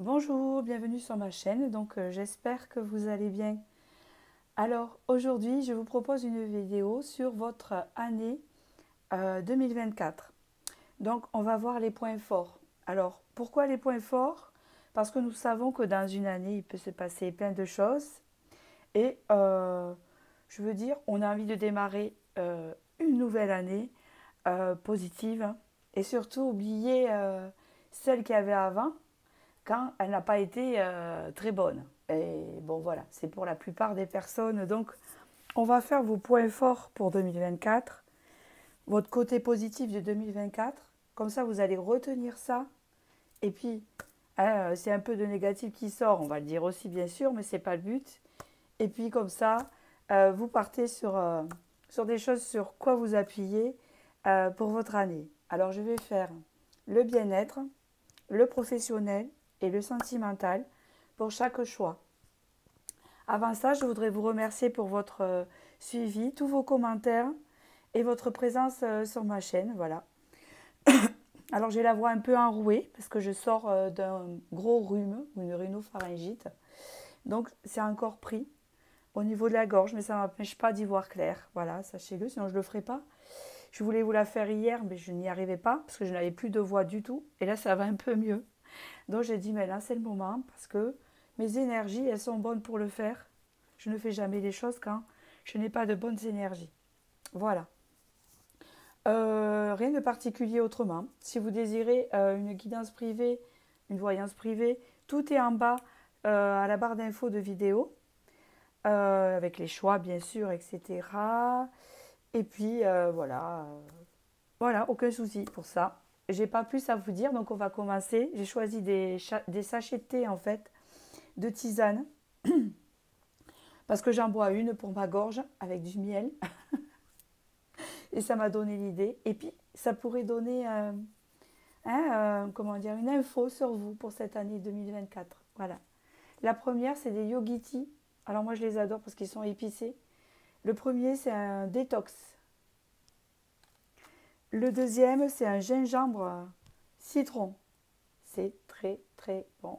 Bonjour, bienvenue sur ma chaîne, j'espère que vous allez bien. Alors aujourd'hui je vous propose une vidéo sur votre année 2024. Donc on va voir les points forts. Alors pourquoi les points forts? Parce que nous savons que dans une année il peut se passer plein de choses et je veux dire on a envie de démarrer une nouvelle année positive, hein, et surtout oublier celle qu'il y avait avant quand elle n'a pas été très bonne. Et bon voilà, c'est pour la plupart des personnes. Donc on va faire vos points forts pour 2024, votre côté positif de 2024. Comme ça, vous allez retenir ça. Et puis, c'est un peu de négatif qui sort, on va le dire aussi bien sûr, mais ce n'est pas le but. Et puis comme ça, vous partez sur des choses sur quoi vous appuyer pour votre année. Alors je vais faire le bien-être, le professionnel et le sentimental pour chaque choix. Avant ça, je voudrais vous remercier pour votre suivi, tous vos commentaires et votre présence sur ma chaîne. Voilà. Alors j'ai la voix un peu enrouée parce que je sors d'un gros rhume ou une rhinopharyngite. Donc c'est encore pris au niveau de la gorge, mais ça ne m'empêche pas d'y voir clair. Voilà, sachez-le, sinon je ne le ferai pas. Je voulais vous la faire hier, mais je n'y arrivais pas parce que je n'avais plus de voix du tout. Et là, ça va un peu mieux. Donc j'ai dit, mais là, c'est le moment parce que mes énergies, elles sont bonnes pour le faire. Je ne fais jamais les choses quand je n'ai pas de bonnes énergies. Voilà. Rien de particulier autrement. Si vous désirez une guidance privée, une voyance privée, tout est en bas à la barre d'infos de vidéo, avec les choix bien sûr, etc. Et puis voilà, aucun souci pour ça. J'ai pas plus à vous dire, donc on va commencer. J'ai choisi des sachets de thé en fait, de tisane, parce que j'en bois une pour ma gorge avec du miel, et ça m'a donné l'idée. Et puis ça pourrait donner comment dire, une info sur vous pour cette année 2024. Voilà. La première, c'est des yogiti. Alors moi je les adore parce qu'ils sont épicés. Le premier, c'est un détox. Le deuxième, c'est un gingembre citron. C'est très très bon.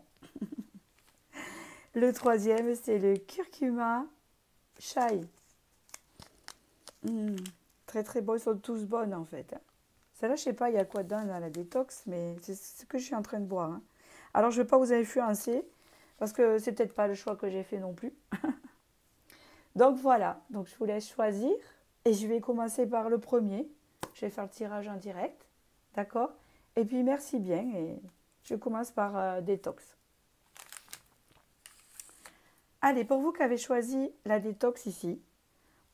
Le troisième, c'est le curcuma chai. Mmh, très très bon, ils sont tous bonnes en fait. Celle-là, je sais pas, il y a quoi dedans dans la détox, mais c'est ce que je suis en train de boire, hein. Alors, je ne vais pas vous influencer, parce que c'est peut-être pas le choix que j'ai fait non plus. Donc voilà, donc je vous laisse choisir, et je vais commencer par le premier. Je vais faire le tirage en direct, d'accord? Et puis merci bien, et je commence par détox. Allez, pour vous qui avez choisi la détox ici,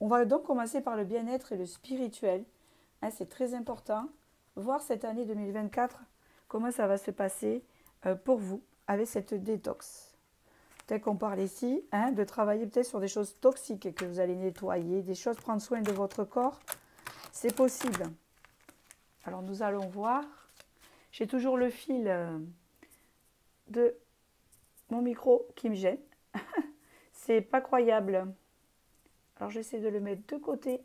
on va donc commencer par le bien-être et le spirituel. Hein, c'est très important. Voir cette année 2024, comment ça va se passer pour vous avec cette détox. Peut-être qu'on parle ici de travailler peut-être sur des choses toxiques que vous allez nettoyer, des choses, prendre soin de votre corps. C'est possible. Alors nous allons voir. J'ai toujours le fil de mon micro qui me gêne. C'est pas croyable. Alors j'essaie de le mettre de côté.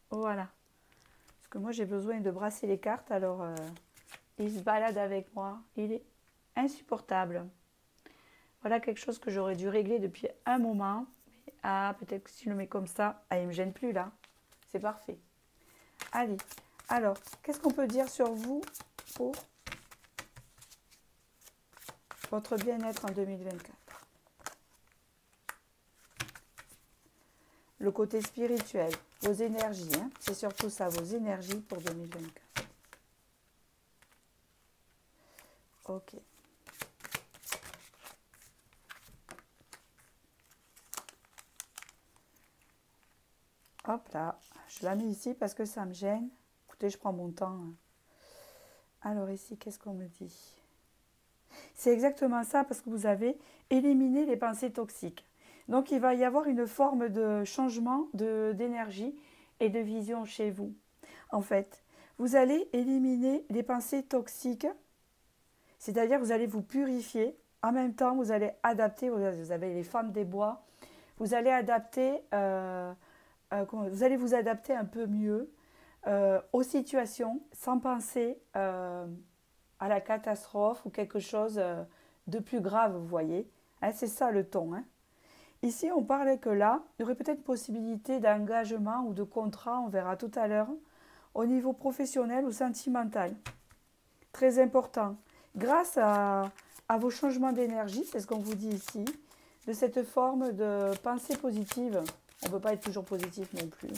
Voilà. Parce que moi j'ai besoin de brasser les cartes. Alors il se balade avec moi. Il est insupportable. Voilà quelque chose que j'aurais dû régler depuis un moment. Ah, peut-être que si je le mets comme ça, il ne me gêne plus là. C'est parfait. Allez, alors, qu'est-ce qu'on peut dire sur vous pour votre bien-être en 2024? Le côté spirituel, vos énergies, hein, c'est surtout ça, vos énergies pour 2024. Ok. Hop là, je la mets ici parce que ça me gêne. Écoutez, je prends mon temps. Alors ici, qu'est-ce qu'on me dit? C'est exactement ça parce que vous avez éliminé les pensées toxiques. Donc il va y avoir une forme de changement d'énergie et de vision chez vous. En fait, vous allez éliminer les pensées toxiques, c'est-à-dire vous allez vous purifier. En même temps, vous allez adapter, vous avez les femmes des bois, vous allez adapter, vous allez vous adapter un peu mieux aux situations sans penser à la catastrophe ou quelque chose de plus grave, vous voyez. Hein, c'est ça le ton. Hein. Ici, on parlait que là, il y aurait peut-être possibilité d'engagement ou de contrat, on verra tout à l'heure, au niveau professionnel ou sentimental. Très important. Grâce à vos changements d'énergie, c'est ce qu'on vous dit ici, de cette forme de pensée positive, on ne peut pas être toujours positif non plus,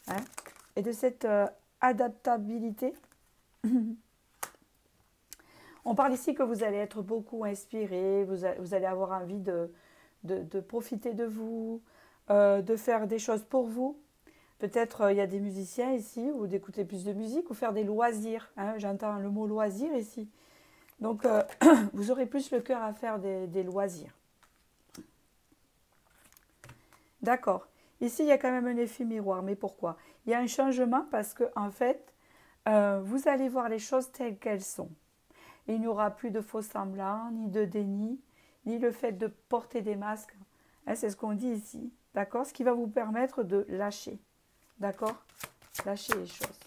hein, et de cette adaptabilité. On parle ici que vous allez être beaucoup inspiré, vous allez avoir envie de profiter de vous, de faire des choses pour vous. Peut-être il y a des musiciens ici, ou d'écouter plus de musique, ou faire des loisirs. Hein, j'entends le mot loisir ici. Donc, vous aurez plus le cœur à faire des loisirs. D'accord. Ici, il y a quand même un effet miroir. Mais pourquoi? Il y a un changement parce que, en fait, vous allez voir les choses telles qu'elles sont. Il n'y aura plus de faux semblants, ni de déni, ni le fait de porter des masques. Hein, c'est ce qu'on dit ici. D'accord? Ce qui va vous permettre de lâcher. D'accord? Lâcher les choses.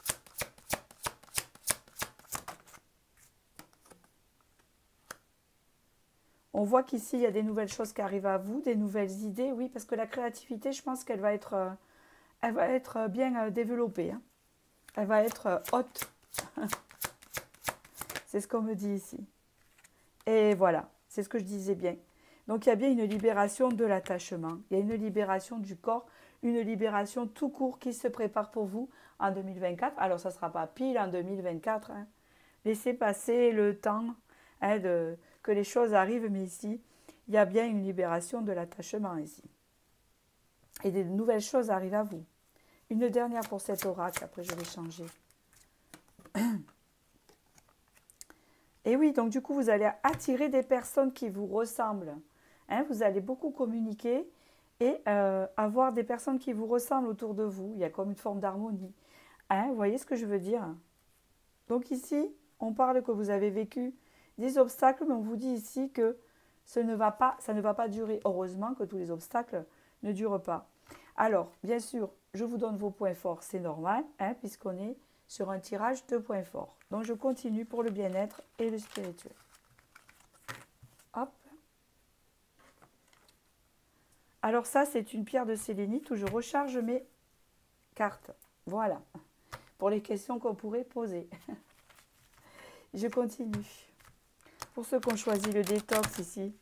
On voit qu'ici, il y a des nouvelles choses qui arrivent à vous, des nouvelles idées. Oui, parce que la créativité, je pense qu'elle va être, bien développée. Hein. Elle va être haute. C'est ce qu'on me dit ici. Et voilà, c'est ce que je disais bien. Donc, il y a bien une libération de l'attachement. Il y a une libération du corps, une libération tout court qui se prépare pour vous en 2024. Alors, ça ne sera pas pile en 2024. Hein. Laissez passer le temps, hein, que les choses arrivent, mais ici, il y a bien une libération de l'attachement ici. Et des nouvelles choses arrivent à vous. Une dernière pour cet oracle, après je vais changer. Et oui, donc du coup, vous allez attirer des personnes qui vous ressemblent. Hein, vous allez beaucoup communiquer et avoir des personnes qui vous ressemblent autour de vous. Il y a comme une forme d'harmonie. Hein, vous voyez ce que je veux dire? Donc ici, on parle que vous avez vécu des obstacles, mais on vous dit ici que ça ne va pas durer. Heureusement que tous les obstacles ne durent pas. Alors, bien sûr, je vous donne vos points forts, c'est normal, hein, puisqu'on est sur un tirage de points forts. Donc, je continue pour le bien-être et le spirituel. Hop. Alors ça, c'est une pierre de sélénite où je recharge mes cartes. Voilà, pour les questions qu'on pourrait poser. Je continue. Pour ceux qui ont choisi le détox ici,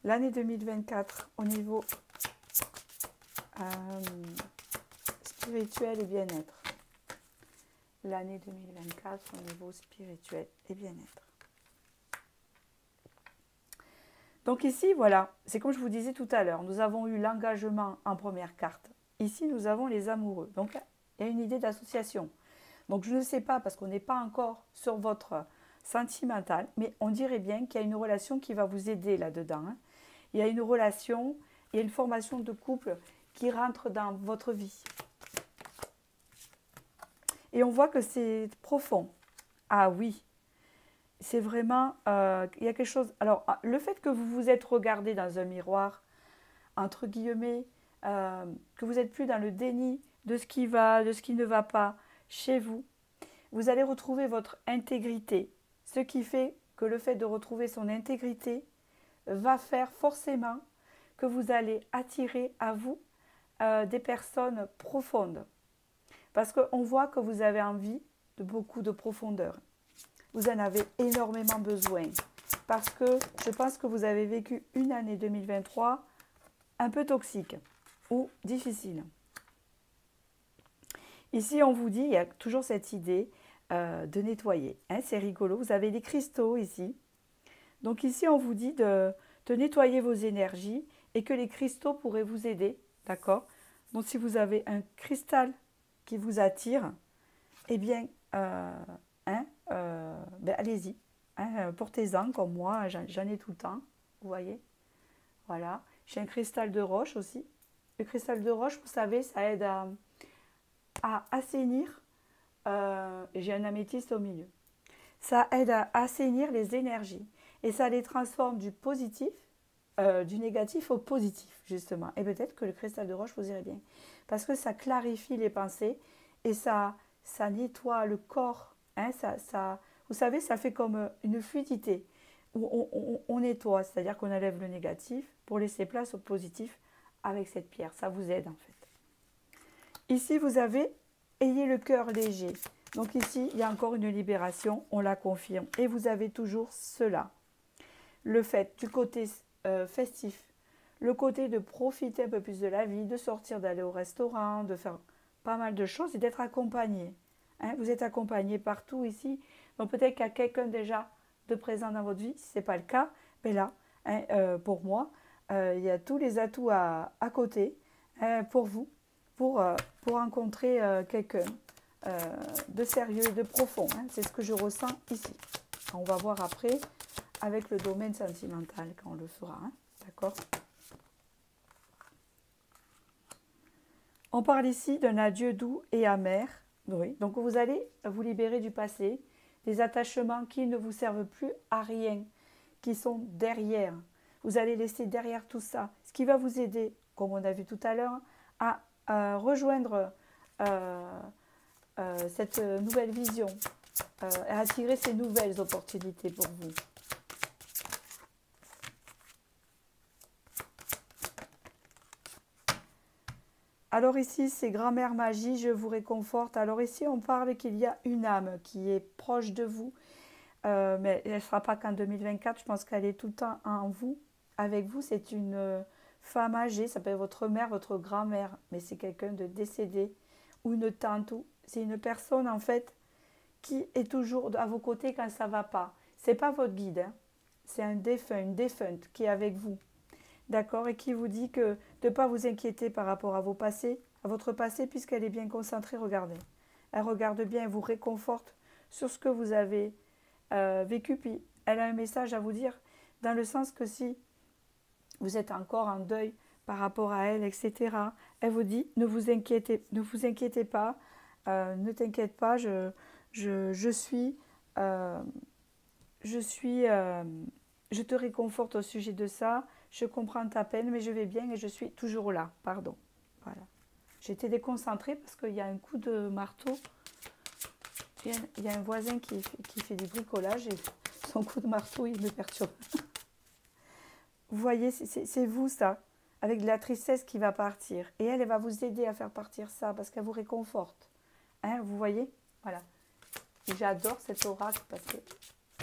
l'année 2024 au niveau spirituel et bien-être. L'année 2024 au niveau spirituel et bien-être. Donc ici, voilà, c'est comme je vous disais tout à l'heure, nous avons eu l'engagement en première carte. Ici, nous avons les amoureux. Donc, il y a une idée d'association. Donc, je ne sais pas, parce qu'on n'est pas encore sur votre sentimental, mais on dirait bien qu'il y a une relation qui va vous aider là-dedans. Hein. Il y a une relation, il y a une formation de couple qui rentre dans votre vie. Et on voit que c'est profond. Ah oui, c'est vraiment, il y a quelque chose. Alors, le fait que vous vous êtes regardé dans un miroir, entre guillemets, que vous n'êtes plus dans le déni de ce qui va, de ce qui ne va pas chez vous, vous allez retrouver votre intégrité. Ce qui fait que le fait de retrouver son intégrité va faire forcément que vous allez attirer à vous des personnes profondes. Parce qu'on voit que vous avez envie de beaucoup de profondeur. Vous en avez énormément besoin. Parce que je pense que vous avez vécu une année 2023 un peu toxique ou difficile. Ici, on vous dit, il y a toujours cette idée de nettoyer. Hein, c'est rigolo. Vous avez des cristaux ici. Donc ici, on vous dit de nettoyer vos énergies et que les cristaux pourraient vous aider. D'accord? Donc si vous avez un cristal qui vous attire, eh bien, allez-y. Hein, portez-en comme moi, j'en ai tout le temps. Vous voyez? Voilà. J'ai un cristal de roche aussi. Le cristal de roche, vous savez, ça aide à assainir. J'ai un améthyste au milieu. Ça aide à assainir les énergies. Et ça les transforme du positif, du négatif au positif, justement. Et peut-être que le cristal de roche vous irait bien. Parce que ça clarifie les pensées et ça nettoie le corps. Hein, vous savez, ça fait comme une fluidité. on nettoie, c'est-à-dire qu'on enlève le négatif pour laisser place au positif avec cette pierre. Ça vous aide en fait. Ici, vous avez « Ayez le cœur léger ». Donc ici, il y a encore une libération, on la confirme. Et vous avez toujours cela. Le fait du côté festif, le côté de profiter un peu plus de la vie, de sortir, d'aller au restaurant, de faire pas mal de choses et d'être accompagné. Hein, vous êtes accompagné partout ici. Donc peut-être qu'il y a quelqu'un déjà de présent dans votre vie. Si ce n'est pas le cas, mais là, hein, pour moi, il y a tous les atouts à côté pour vous, pour rencontrer quelqu'un de sérieux et de profond. Hein. C'est ce que je ressens ici. On va voir après avec le domaine sentimental quand on le fera. Hein. D'accord ? On parle ici d'un adieu doux et amer. Oui. Donc vous allez vous libérer du passé, des attachements qui ne vous servent plus à rien, qui sont derrière. Vous allez laisser derrière tout ça, ce qui va vous aider, comme on a vu tout à l'heure, à rejoindre cette nouvelle vision, à attirer ces nouvelles opportunités pour vous. Alors ici, c'est grand-mère magie, je vous réconforte. Alors ici, on parle qu'il y a une âme qui est proche de vous, mais elle ne sera pas qu'en 2024, je pense qu'elle est tout le temps en vous, avec vous. C'est une femme âgée, ça peut être votre mère, votre grand-mère, mais c'est quelqu'un de décédé, ou une tante, ou c'est une personne en fait qui est toujours à vos côtés quand ça ne va pas. Ce n'est pas votre guide, hein. C'est un défunt, une défunte qui est avec vous. D'accord, et qui vous dit que de ne pas vous inquiéter par rapport à vos passés, à votre passé, puisqu'elle est bien concentrée, regardez. Elle regarde bien, elle vous réconforte sur ce que vous avez vécu, puis elle a un message à vous dire, dans le sens que si vous êtes encore en deuil par rapport à elle, etc., elle vous dit, ne vous inquiétez pas, ne t'inquiète pas, je te réconforte au sujet de ça, je comprends ta peine, mais je vais bien et je suis toujours là, pardon. Voilà. J'étais déconcentrée parce qu'il y a un coup de marteau. Il y a un voisin qui fait du bricolage et son coup de marteau, il me perturbe. Vous voyez, c'est vous ça, avec de la tristesse qui va partir. Et elle va vous aider à faire partir ça parce qu'elle vous réconforte. Hein, vous voyez? Voilà. J'adore cet oracle parce que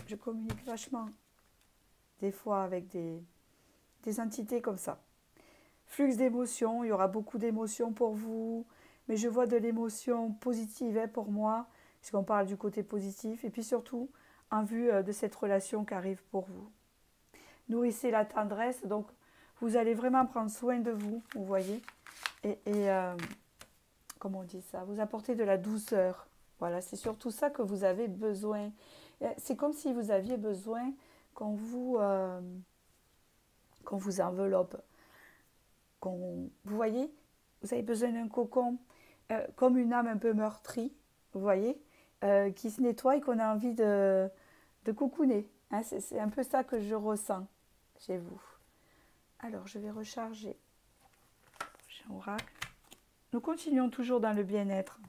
je communique vachement des fois avec des entités comme ça. Flux d'émotions, il y aura beaucoup d'émotions pour vous, mais je vois de l'émotion positive hein, pour moi, puisqu'on parle du côté positif, et puis surtout en vue de cette relation qui arrive pour vous. Nourrissez la tendresse, donc vous allez vraiment prendre soin de vous, vous voyez, et comment on dit ça, vous apportez de la douceur. Voilà, c'est surtout ça que vous avez besoin. C'est comme si vous aviez besoin qu'on vous enveloppe. Vous voyez, vous avez besoin d'un cocon, comme une âme un peu meurtrie, vous voyez, qui se nettoie et qu'on a envie de coucouner. Hein, c'est un peu ça que je ressens chez vous. Alors, je vais recharger. J'ai un oracle. Nous continuons toujours dans le bien-être.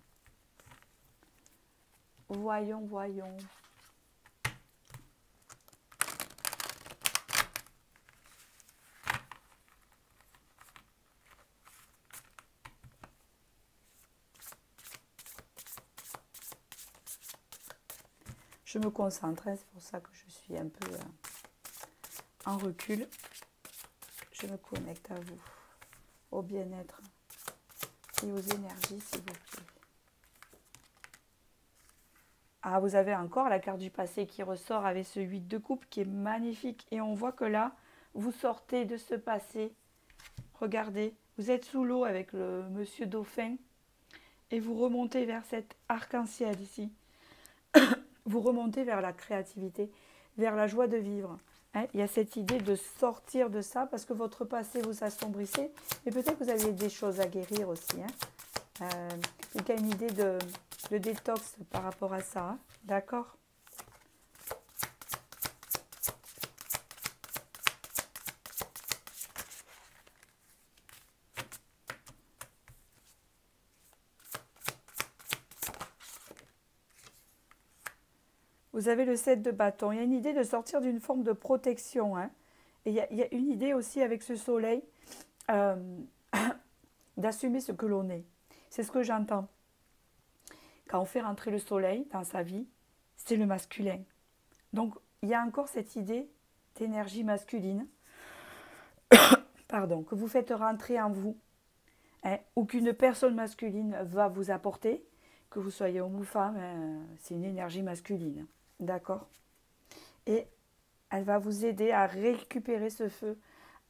Voyons, voyons. Je me concentre, c'est pour ça que je suis un peu en recul. Je me connecte à vous, au bien-être et aux énergies, s'il vous plaît. Ah, vous avez encore la carte du passé qui ressort avec ce 8 de coupe qui est magnifique. Et on voit que là, vous sortez de ce passé. Regardez, vous êtes sous l'eau avec le monsieur dauphin et vous remontez vers cet arc-en-ciel ici. Vous remontez vers la créativité, vers la joie de vivre. Hein, il y a cette idée de sortir de ça parce que votre passé vous assombrissait. Mais peut-être que vous avez des choses à guérir aussi. Hein. Il y a une idée de détox par rapport à ça. Hein. D'accord ? Vous avez le 7 de bâton. Il y a une idée de sortir d'une forme de protection. Hein. Et il y a une idée aussi avec ce soleil d'assumer ce que l'on est. C'est ce que j'entends. Quand on fait rentrer le soleil dans sa vie, c'est le masculin. Donc, il y a encore cette idée d'énergie masculine pardon, que vous faites rentrer en vous, hein, ou qu'une personne masculine va vous apporter, que vous soyez homme ou femme, hein, c'est une énergie masculine. D'accord? Et elle va vous aider à récupérer ce feu,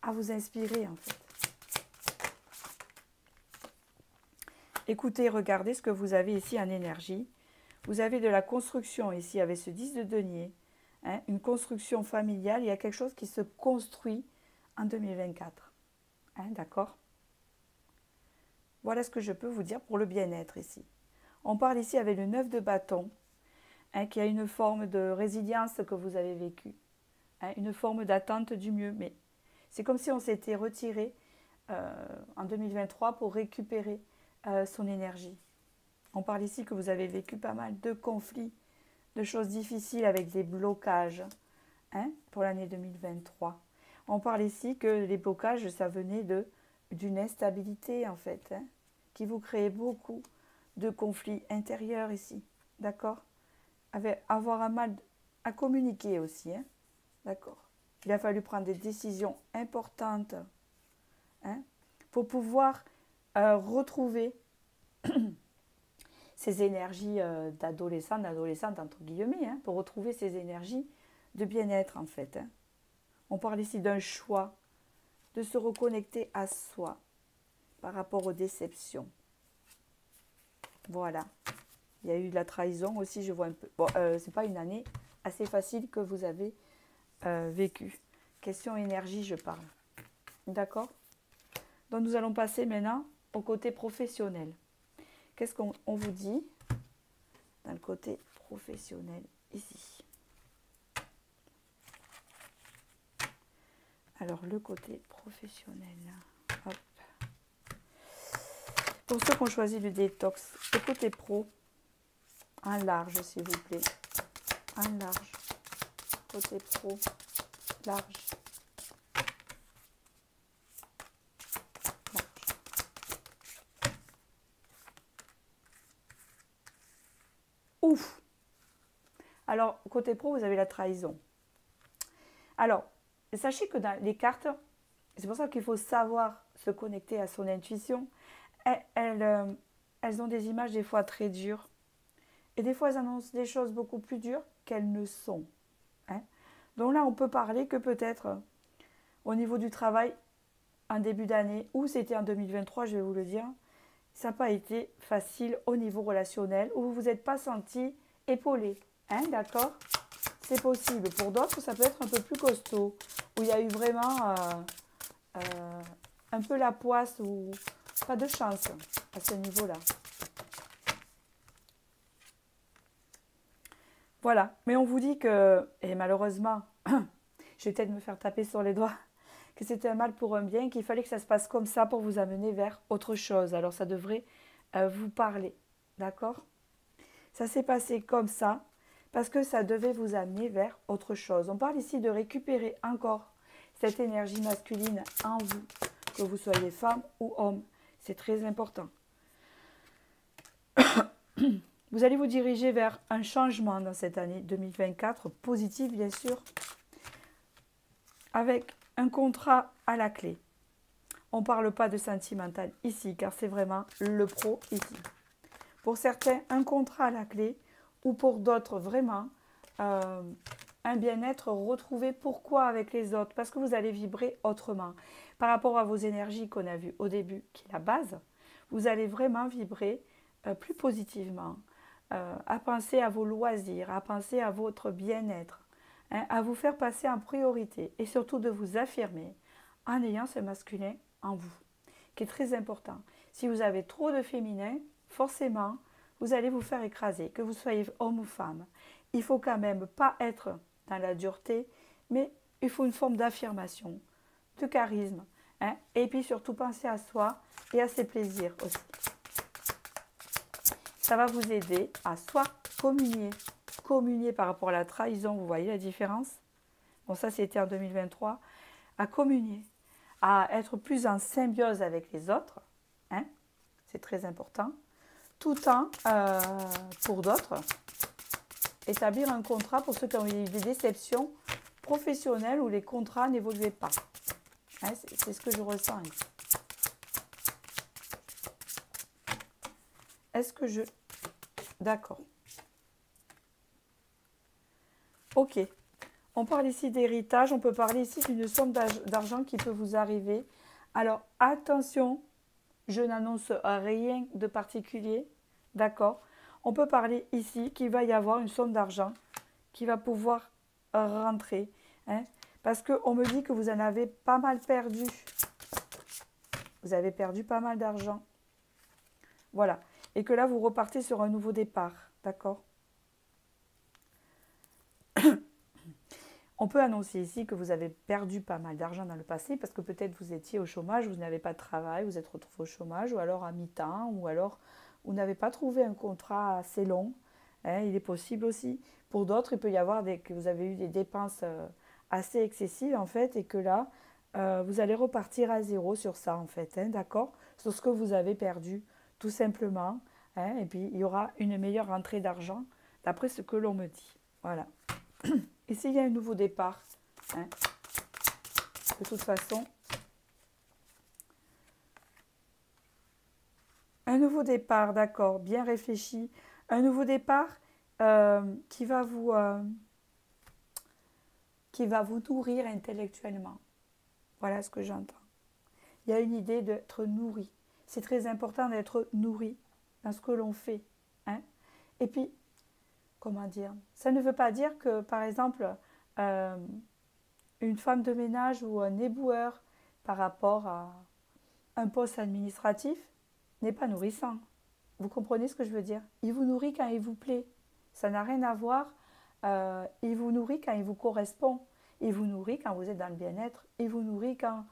à vous inspirer en fait. Écoutez, regardez ce que vous avez ici en énergie. Vous avez de la construction ici avec ce 10 de denier, hein, une construction familiale. Il y a quelque chose qui se construit en 2024. Hein, d'accord? Voilà ce que je peux vous dire pour le bien-être ici. On parle ici avec le 9 de bâton, hein, qui a une forme de résilience que vous avez vécue, hein, une forme d'attente du mieux. Mais c'est comme si on s'était retiré en 2023 pour récupérer son énergie. On parle ici que vous avez vécu pas mal de conflits, de choses difficiles avec des blocages, hein, pour l'année 2023. On parle ici que les blocages, ça venait d'une instabilité en fait, hein, qui vous créait beaucoup de conflits intérieurs ici, d'accord? Avoir un mal à communiquer aussi, hein, d'accord? Il a fallu prendre des décisions importantes, hein, pour pouvoir retrouver ces énergies d'adolescente entre guillemets, hein, pour retrouver ces énergies de bien-être en fait. Hein. On parle ici d'un choix, de se reconnecter à soi par rapport aux déceptions. Voilà. Il y a eu de la trahison aussi, je vois un peu. Bon, c'est pas une année assez facile que vous avez vécue. Question énergie, je parle. D'accord? Donc nous allons passer maintenant au côté professionnel. Qu'est-ce qu'on vous dit dans le côté professionnel ici? Alors, le côté professionnel. Hop. Pour ceux qui ont choisi le détox, le côté pro, en large, s'il vous plaît. En large. Côté pro, large. Ouf! Alors, côté pro, vous avez la trahison. Alors, sachez que dans les cartes, c'est pour ça qu'il faut savoir se connecter à son intuition. Elles ont des images des fois très dures. Et des fois, elles annoncent des choses beaucoup plus dures qu'elles ne sont. Hein. Donc là, on peut parler que peut-être au niveau du travail, en début d'année, ou c'était en 2023, je vais vous le dire, ça n'a pas été facile au niveau relationnel, où vous ne vous êtes pas senti épaulé. Hein, d'accord? C'est possible. Pour d'autres, ça peut être un peu plus costaud, où il y a eu vraiment un peu la poisse ou pas de chance à ce niveau-là. Voilà. Mais on vous dit que, et malheureusement, je vais peut-être me faire taper sur les doigts, que c'était un mal pour un bien, qu'il fallait que ça se passe comme ça pour vous amener vers autre chose. Alors ça devrait vous parler. D'accord? Ça s'est passé comme ça, parce que ça devait vous amener vers autre chose. On parle ici de récupérer encore cette énergie masculine en vous, que vous soyez femme ou homme. C'est très important. Vous allez vous diriger vers un changement dans cette année 2024, positif bien sûr, avec un contrat à la clé. On ne parle pas de sentimental ici, car c'est vraiment le pro ici. Pour certains, un contrat à la clé, ou pour d'autres, vraiment, un bien-être retrouvé. Pourquoi avec les autres? Parce que vous allez vibrer autrement. Par rapport à vos énergies qu'on a vues au début, qui est la base, vous allez vraiment vibrer plus positivement, à penser à vos loisirs, à penser à votre bien-être, hein, à vous faire passer en priorité et surtout de vous affirmer en ayant ce masculin en vous, qui est très important. Si vous avez trop de féminin, forcément, vous allez vous faire écraser, que vous soyez homme ou femme. Il ne faut quand même pas être dans la dureté, mais il faut une forme d'affirmation, de charisme, hein, et puis surtout penser à soi et à ses plaisirs aussi. Ça va vous aider à soit communier communier par rapport à la trahison, vous voyez la différence? Bon, ça c'était en 2023. À communier, à être plus en symbiose avec les autres, hein, c'est très important, tout en, pour d'autres, établir un contrat pour ceux qui ont eu des déceptions professionnelles où les contrats n'évoluaient pas. Hein, c'est ce que je ressens ici. Est-ce que je... D'accord. Ok. On parle ici d'héritage, on peut parler ici d'une somme d'argent qui peut vous arriver. Alors, attention, je n'annonce rien de particulier, d'accord? On peut parler ici qu'il va y avoir une somme d'argent qui va pouvoir rentrer, hein, parce qu'on me dit que vous en avez pas mal perdu. Vous avez perdu pas mal d'argent. Voilà. Et que là, vous repartez sur un nouveau départ, d'accord? On peut annoncer ici que vous avez perdu pas mal d'argent dans le passé parce que peut-être vous étiez au chômage, vous n'avez pas de travail, vous êtes retrouvé au chômage ou alors à mi-temps ou alors vous n'avez pas trouvé un contrat assez long. Hein, il est possible aussi. Pour d'autres, il peut y avoir que vous avez eu des dépenses assez excessives en fait et que là, vous allez repartir à zéro sur ça en fait, hein, d'accord? Sur ce que vous avez perdu tout simplement. Hein, et puis il y aura une meilleure rentrée d'argent d'après ce que l'on me dit. Voilà. Ici, il y a un nouveau départ. Hein. De toute façon, un nouveau départ, d'accord, bien réfléchi. Un nouveau départ qui va vous nourrir intellectuellement. Voilà ce que j'entends. Il y a une idée d'être nourri. C'est très important d'être nourri dans ce que l'on fait. Hein. Et puis, comment dire? Ça ne veut pas dire que, par exemple, une femme de ménage ou un éboueur par rapport à un poste administratif n'est pas nourrissant. Vous comprenez ce que je veux dire? Il vous nourrit quand il vous plaît. Ça n'a rien à voir. Il vous nourrit quand il vous correspond. Il vous nourrit quand vous êtes dans le bien-être. Il vous nourrit quand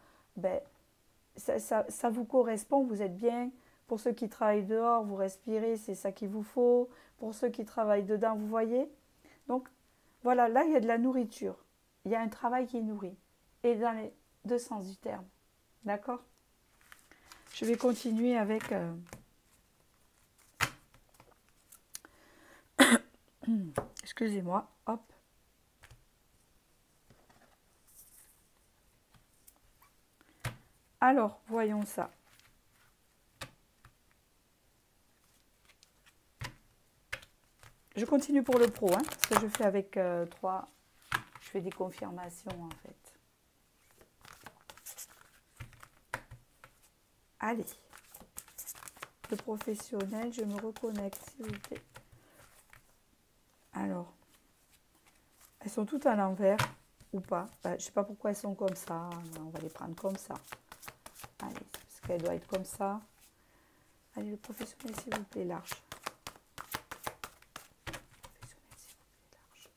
ça vous correspond, vous êtes bien. Pour ceux qui travaillent dehors, vous respirez, c'est ça qu'il vous faut. Pour ceux qui travaillent dedans, vous voyez. Donc, voilà, là, il y a de la nourriture. Il y a un travail qui nourrit. Et dans les deux sens du terme. D'accord? Je vais continuer avec... Excusez-moi, hop. Alors, voyons ça. Je continue pour le pro, hein, parce que je fais avec 3... Je fais des confirmations, en fait. Allez. Le professionnel, je me reconnecte, s'il vous plaît. Alors, elles sont toutes à l'envers ou pas. Je ne sais pas pourquoi elles sont comme ça. On va les prendre comme ça. Allez, parce qu'elle doit être comme ça. Allez, le professionnel, s'il vous plaît, large. Professionnel, s'il vous plaît, large.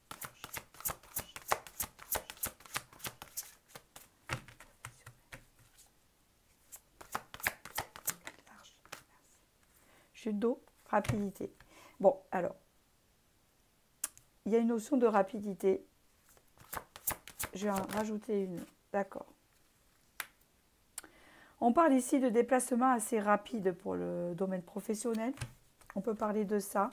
Large. Chute d'eau, rapidité. Bon, alors, il y a une notion de rapidité. Je vais en rajouter une. D'accord. On parle ici de déplacement assez rapide pour le domaine professionnel. On peut parler de ça.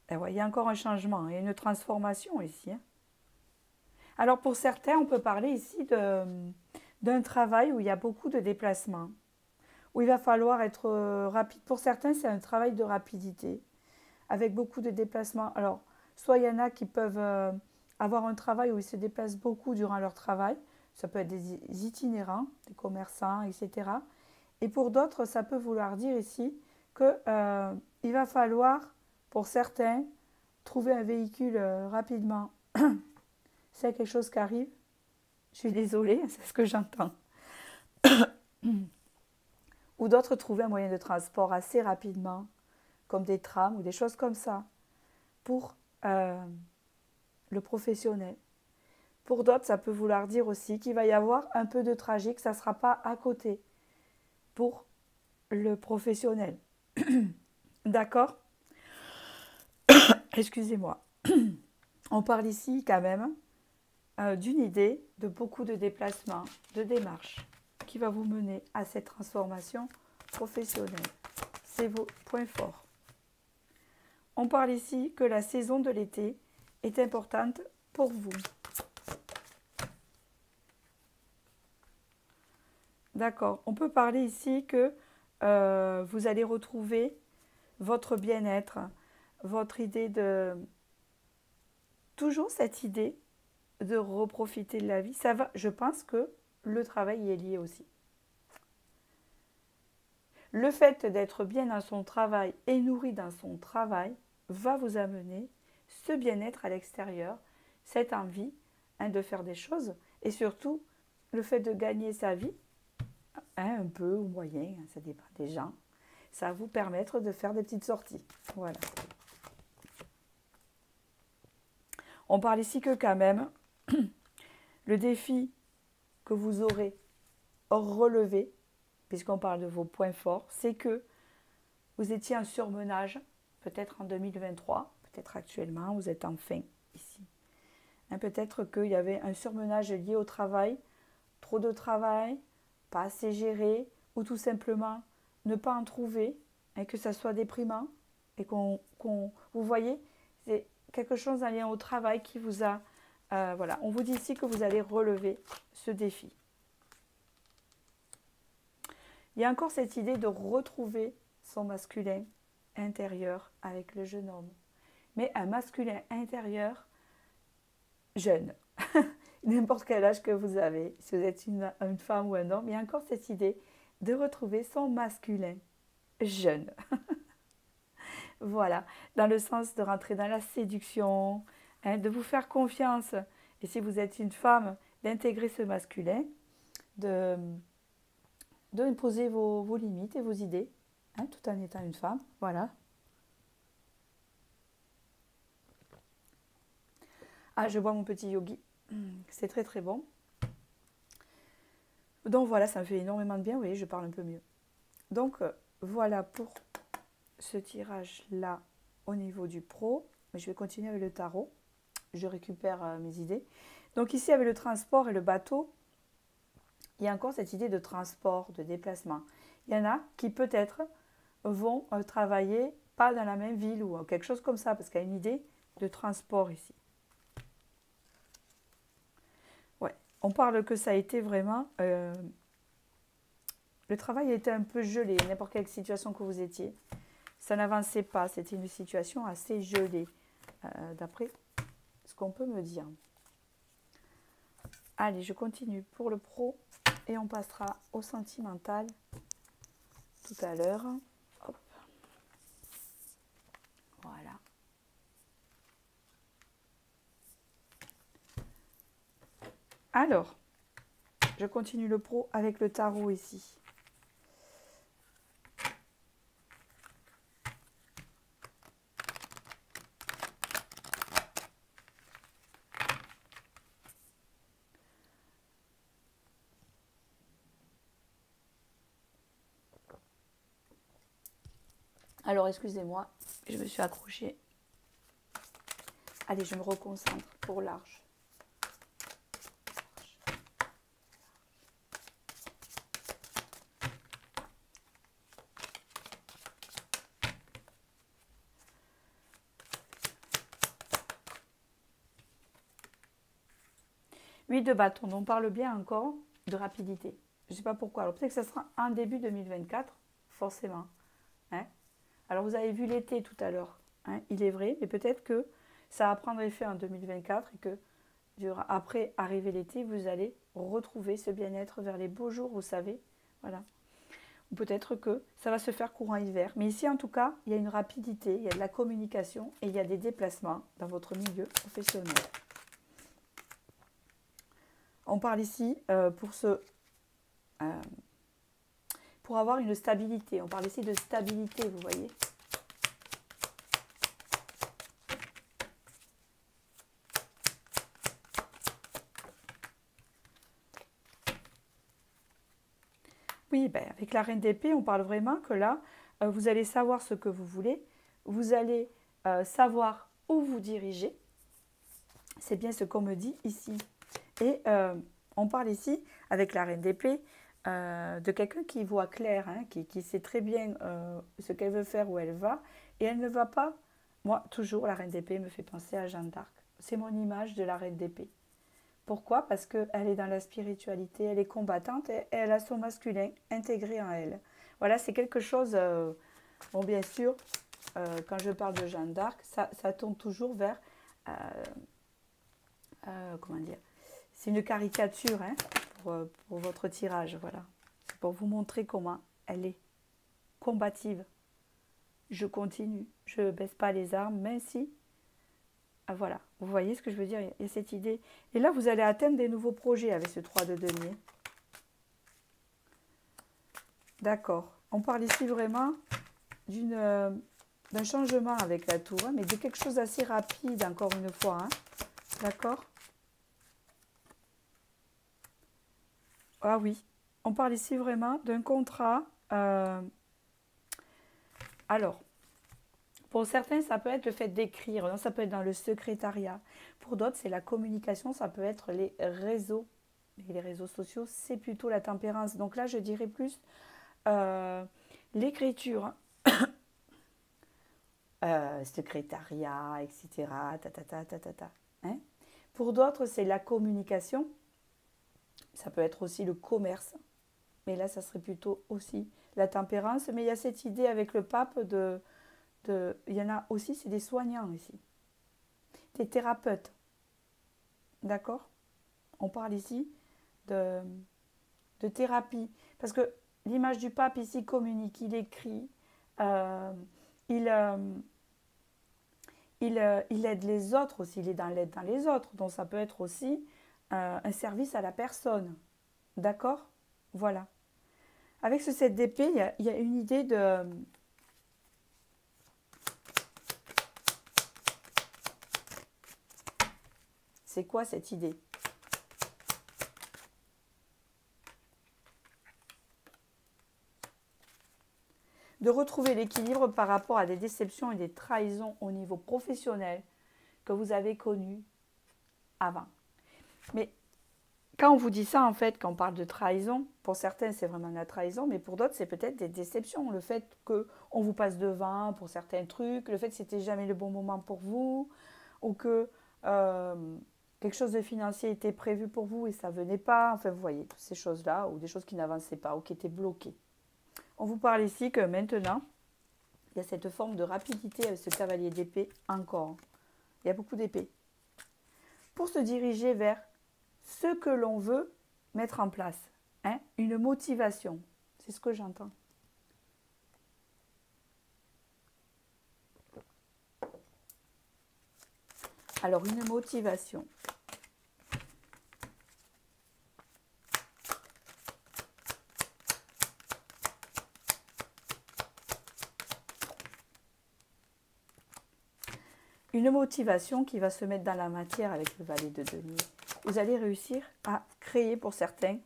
Et ouais, il y a encore un changement, il y a une transformation ici. Hein. Alors pour certains, on peut parler ici d'un travail où il y a beaucoup de déplacements, où il va falloir être rapide. Pour certains, c'est un travail de rapidité, avec beaucoup de déplacements. Alors, soit il y en a qui peuvent avoir un travail où ils se déplacent beaucoup durant leur travail, ça peut être des itinérants, des commerçants, etc. Et pour d'autres, ça peut vouloir dire ici qu'il va falloir, pour certains, trouver un véhicule rapidement. C'est quelque chose qui arrive. Je suis désolée, c'est ce que j'entends. Ou d'autres trouver un moyen de transport assez rapidement, comme des trams ou des choses comme ça, pour le professionnel. Pour d'autres, ça peut vouloir dire aussi qu'il va y avoir un peu de trajet, que ça ne sera pas à côté, pour le professionnel. D'accord? Excusez-moi. On parle ici quand même d'une idée, de beaucoup de déplacements, de démarches qui va vous mener à cette transformation professionnelle. C'est vos points forts. On parle ici que la saison de l'été est importante pour vous. D'accord. On peut parler ici que vous allez retrouver votre bien-être, votre idée de... Toujours cette idée de reprofiter de la vie. Ça va, je pense que le travail y est lié aussi. Le fait d'être bien dans son travail et nourri dans son travail va vous amener ce bien-être à l'extérieur, cette envie de faire des choses et surtout le fait de gagner sa vie, un peu ou moyen, ça dépend des gens, ça va vous permettre de faire des petites sorties. Voilà. On parle ici que quand même, le défi que vous aurez relevé, puisqu'on parle de vos points forts, c'est que vous étiez en surmenage, peut-être en 2023, peut-être actuellement, vous êtes en fin ici. Peut-être qu'il y avait un surmenage lié au travail, trop de travail, pas assez géré, ou tout simplement ne pas en trouver, et que ça soit déprimant, et vous voyez, c'est quelque chose en lien au travail qui vous a... voilà, on vous dit ici que vous allez relever ce défi. Il y a encore cette idée de retrouver son masculin intérieur avec le jeune homme. Mais un masculin intérieur jeune, n'importe quel âge que vous avez, si vous êtes une femme ou un homme, il y a encore cette idée de retrouver son masculin jeune. Voilà, dans le sens de rentrer dans la séduction, de vous faire confiance. Et si vous êtes une femme, d'intégrer ce masculin, de poser vos limites et vos idées, tout en étant une femme. Voilà. Ah, je bois mon petit yogi. C'est très très bon. Donc voilà, ça me fait énormément de bien. Vous voyez, je parle un peu mieux. Donc voilà pour ce tirage-là au niveau du pro. Je vais continuer avec le tarot. Je récupère mes idées. Donc ici, avec le transport et le bateau, il y a encore cette idée de transport, de déplacement. Il y en a qui peut-être vont travailler pas dans la même ville ou quelque chose comme ça, parce qu'il y a une idée de transport ici. Ouais, on parle que ça a été vraiment... le travail a été un peu gelé, n'importe quelle situation que vous étiez. Ça n'avançait pas, c'était une situation assez gelée, d'après ce qu'on peut me dire. Allez, je continue pour le pro et on passera au sentimental tout à l'heure. Voilà. Alors, je continue le pro avec le tarot ici. Alors, excusez-moi, je me suis accrochée. Allez, je me reconcentre pour large. Huit de bâton, on parle bien encore de rapidité. Je ne sais pas pourquoi. Alors peut-être que ça sera un début 2024, forcément. Alors vous avez vu l'été tout à l'heure, il est vrai, mais peut-être que ça va prendre effet en 2024 et que après arriver l'été, vous allez retrouver ce bien-être vers les beaux jours, vous savez. Voilà. Ou peut-être que ça va se faire courant hiver. Mais ici, en tout cas, il y a une rapidité, il y a de la communication et il y a des déplacements dans votre milieu professionnel. On parle ici pour avoir une stabilité. On parle ici de stabilité, vous voyez. oui, ben, avec la reine d'épée, on parle vraiment que là, vous allez savoir ce que vous voulez, vous allez savoir où vous dirigez. C'est bien ce qu'on me dit ici. Et on parle ici, avec la reine d'épée, de quelqu'un qui voit clair, hein, qui sait très bien ce qu'elle veut faire, où elle va, et elle ne va pas. Moi, toujours, la reine d'épée me fait penser à Jeanne d'Arc. C'est mon image de la reine d'épée. Pourquoi? Parce qu'elle est dans la spiritualité, elle est combattante et elle a son masculin intégré en elle. Voilà, c'est quelque chose, bon bien sûr, quand je parle de Jeanne d'Arc, ça tourne toujours vers, euh, comment dire, c'est une caricature hein, pour votre tirage, voilà. C'est pour vous montrer comment elle est combative. Je continue, je ne baisse pas les armes, même si, ah, voilà, vous voyez ce que je veux dire, il y a cette idée. Et là, vous allez atteindre des nouveaux projets avec ce 3 de denier. D'accord. On parle ici vraiment d'un changement avec la tour, hein, mais de quelque chose d'assez rapide, encore une fois. Hein. D'accord? Ah oui. On parle ici vraiment d'un contrat. Alors, pour certains, ça peut être le fait d'écrire, ça peut être dans le secrétariat. Pour d'autres, c'est la communication, ça peut être les réseaux. Et les réseaux sociaux, c'est plutôt la tempérance. Donc là, je dirais plus l'écriture, secrétariat, etc. Ta, ta, ta, ta, ta, ta, hein. Pour d'autres, c'est la communication. Ça peut être aussi le commerce. Mais là, ça serait plutôt aussi la tempérance. Mais il y a cette idée avec le pape il y en a aussi, c'est des soignants ici. Des thérapeutes. D'accord? On parle ici de thérapie. Parce que l'image du pape ici communique, il écrit, euh, il, euh, il aide les autres aussi, il est dans l'aide dans les autres. Donc ça peut être aussi un service à la personne. D'accord? Voilà. Avec ce 7 d'épée, il y a une idée de... C'est quoi cette idée? De retrouver l'équilibre par rapport à des déceptions et des trahisons au niveau professionnel que vous avez connues avant. Mais quand on vous dit ça, en fait, quand on parle de trahison, pour certains, c'est vraiment la trahison, mais pour d'autres, c'est peut-être des déceptions. Le fait qu'on vous passe devant pour certains trucs, le fait que c'était jamais le bon moment pour vous, ou que quelque chose de financier était prévu pour vous et ça venait pas. Enfin, vous voyez, toutes ces choses-là, ou des choses qui n'avançaient pas, ou qui étaient bloquées. On vous parle ici que maintenant, il y a cette forme de rapidité avec ce cavalier d'épée encore. Il y a beaucoup d'épées. Pour se diriger vers ce que l'on veut mettre en place. Hein, une motivation. C'est ce que j'entends. Alors, une motivation. Une motivation qui va se mettre dans la matière avec le valet de denier. Vous allez réussir à créer pour certains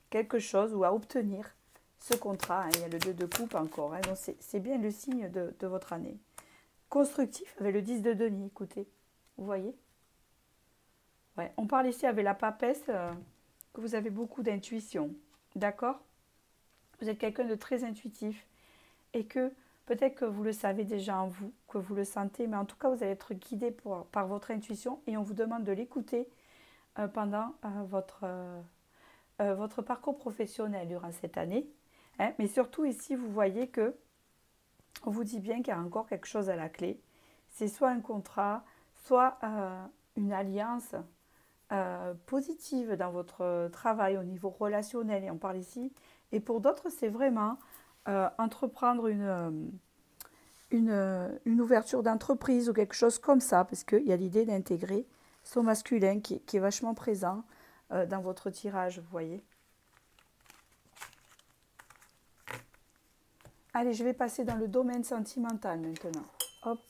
quelque chose ou à obtenir ce contrat. Hein. Il y a le 2 de coupe encore. Hein. Donc c'est bien le signe de votre année. Constructif avec le 10 de denier. Écoutez, vous voyez? Ouais. On parle ici avec la papesse que vous avez beaucoup d'intuition. D'accord? Vous êtes quelqu'un de très intuitif et que peut-être que vous le savez déjà en vous, que vous le sentez, mais en tout cas, vous allez être guidé par votre intuition et on vous demande de l'écouter pendant votre parcours professionnel durant cette année. Hein. Mais surtout ici, vous voyez que on vous dit bien qu'il y a encore quelque chose à la clé. C'est soit un contrat, soit une alliance positive dans votre travail au niveau relationnel. Et on parle ici. Et pour d'autres, c'est vraiment entreprendre une ouverture d'entreprise ou quelque chose comme ça, parce qu'il y a l'idée d'intégrer son masculin qui est vachement présent dans votre tirage, vous voyez. Allez, je vais passer dans le domaine sentimental maintenant. Hop.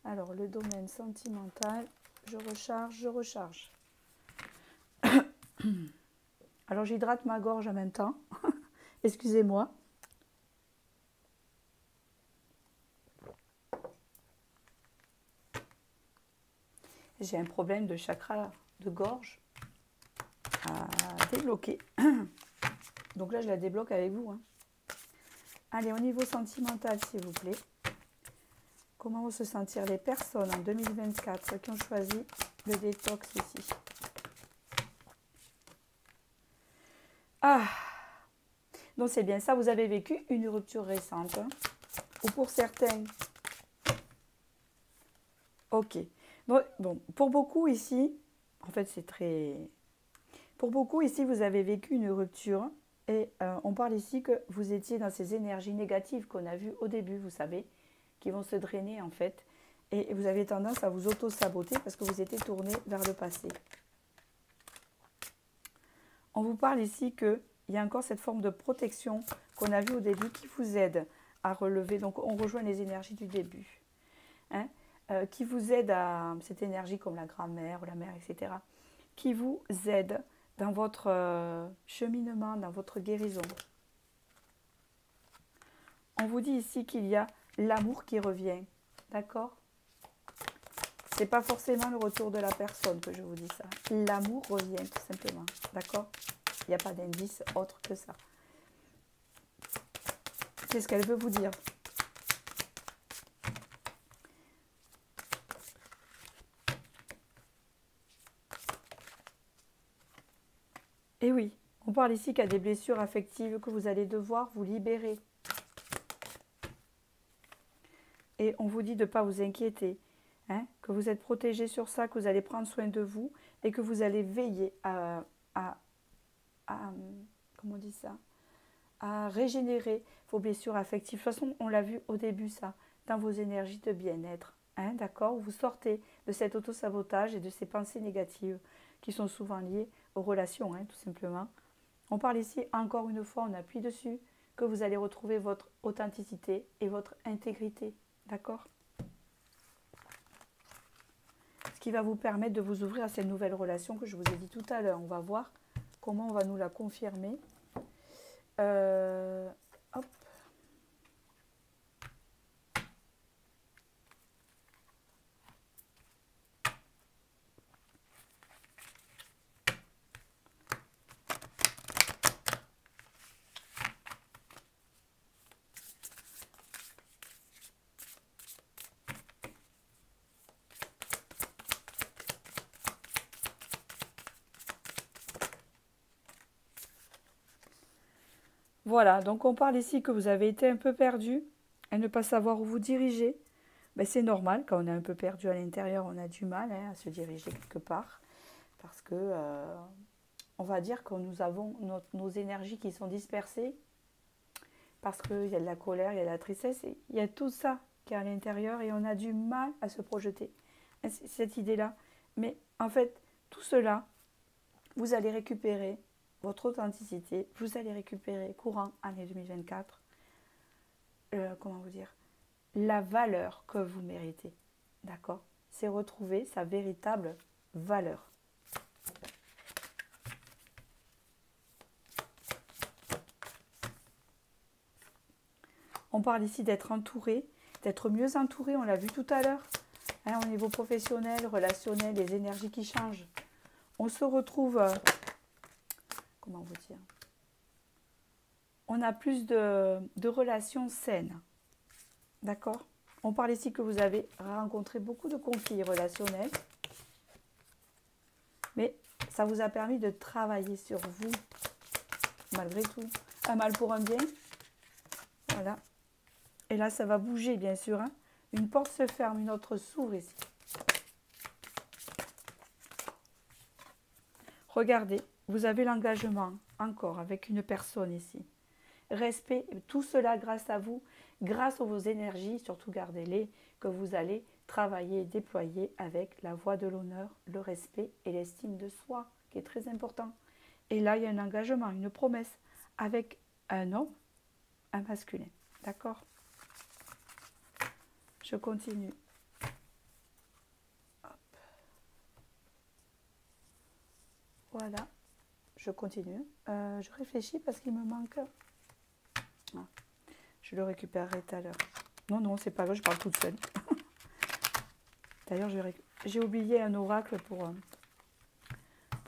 Alors, le domaine sentimental, je recharge, je recharge. Alors j'hydrate ma gorge en même temps. Excusez-moi. J'ai un problème de chakra de gorge à débloquer. Donc là, je la débloque avec vous. Hein. Allez, au niveau sentimental, s'il vous plaît. Comment vont se sentir les personnes en 2024 qui ont choisi le détox ici? Ah! Donc c'est bien ça, vous avez vécu une rupture récente. Hein, ou pour certains. Ok. Bon, pour beaucoup ici, en fait c'est très... Pour beaucoup ici, vous avez vécu une rupture. Et on parle ici que vous étiez dans ces énergies négatives qu'on a vues au début, vous savez, qui vont se drainer en fait. Et vous avez tendance à vous auto-saboter parce que vous étiez tourné vers le passé. On vous parle ici qu'il y a encore cette forme de protection qu'on a vue au début qui vous aide à relever. Donc on rejoint les énergies du début. Hein, qui vous aide à cette énergie comme la grand-mère ou la mère, etc. Qui vous aide dans votre cheminement, dans votre guérison. On vous dit ici qu'il y a l'amour qui revient. D'accord? C'est pas forcément le retour de la personne que je vous dis ça. L'amour revient tout simplement. D'accord? Il n'y a pas d'indice autre que ça. C'est ce qu'elle veut vous dire. Et oui, on parle ici qu'il y a des blessures affectives que vous allez devoir vous libérer. Et on vous dit de ne pas vous inquiéter, hein, que vous êtes protégé sur ça, que vous allez prendre soin de vous et que vous allez veiller à comment on dit ça, à régénérer vos blessures affectives. De toute façon, on l'a vu au début ça, dans vos énergies de bien-être. Hein, d'accord? Vous sortez de cet auto-sabotage et de ces pensées négatives qui sont souvent liées aux relations, hein, tout simplement. On parle ici, encore une fois, on appuie dessus, que vous allez retrouver votre authenticité et votre intégrité. D'accord? Ce qui va vous permettre de vous ouvrir à cette nouvelle relation que je vous ai dit tout à l'heure. On va voir comment on va nous la confirmer. Hop. Voilà, donc on parle ici que vous avez été un peu perdu et ne pas savoir où vous diriger. Ben, c'est normal, quand on est un peu perdu à l'intérieur, on a du mal hein, à se diriger quelque part. Parce que, on va dire que nous avons nos énergies qui sont dispersées. Parce qu'il y a de la colère, il y a de la tristesse, et il y a tout ça qui est à l'intérieur et on a du mal à se projeter. Cette idée-là. Mais en fait, tout cela, vous allez récupérer votre authenticité, vous allez récupérer courant année 2024, comment vous dire, la valeur que vous méritez. D'accord? C'est retrouver sa véritable valeur. On parle ici d'être entouré, d'être mieux entouré, on l'a vu tout à l'heure, hein, au niveau professionnel, relationnel, les énergies qui changent. On se retrouve, comment vous dire, on a plus de relations saines. D'accord? On parle ici que vous avez rencontré beaucoup de conflits relationnels, mais ça vous a permis de travailler sur vous, malgré tout. Un mal pour un bien. Voilà. Et là, ça va bouger, bien sûr. Hein. Une porte se ferme, une autre s'ouvre ici. Regardez, vous avez l'engagement encore avec une personne ici. Respect, tout cela grâce à vous, grâce à vos énergies, surtout gardez-les, que vous allez travailler et déployer avec la voie de l'honneur, le respect et l'estime de soi, qui est très important. Et là, il y a un engagement, une promesse avec un homme, un masculin. D'accord? Je continue. Hop. Voilà. je continue. Je réfléchis parce qu'il me manque. Ah, je le récupérerai tout à l'heure. Non, non, c'est pas grave, je parle toute seule. D'ailleurs, j'ai oublié un oracle pour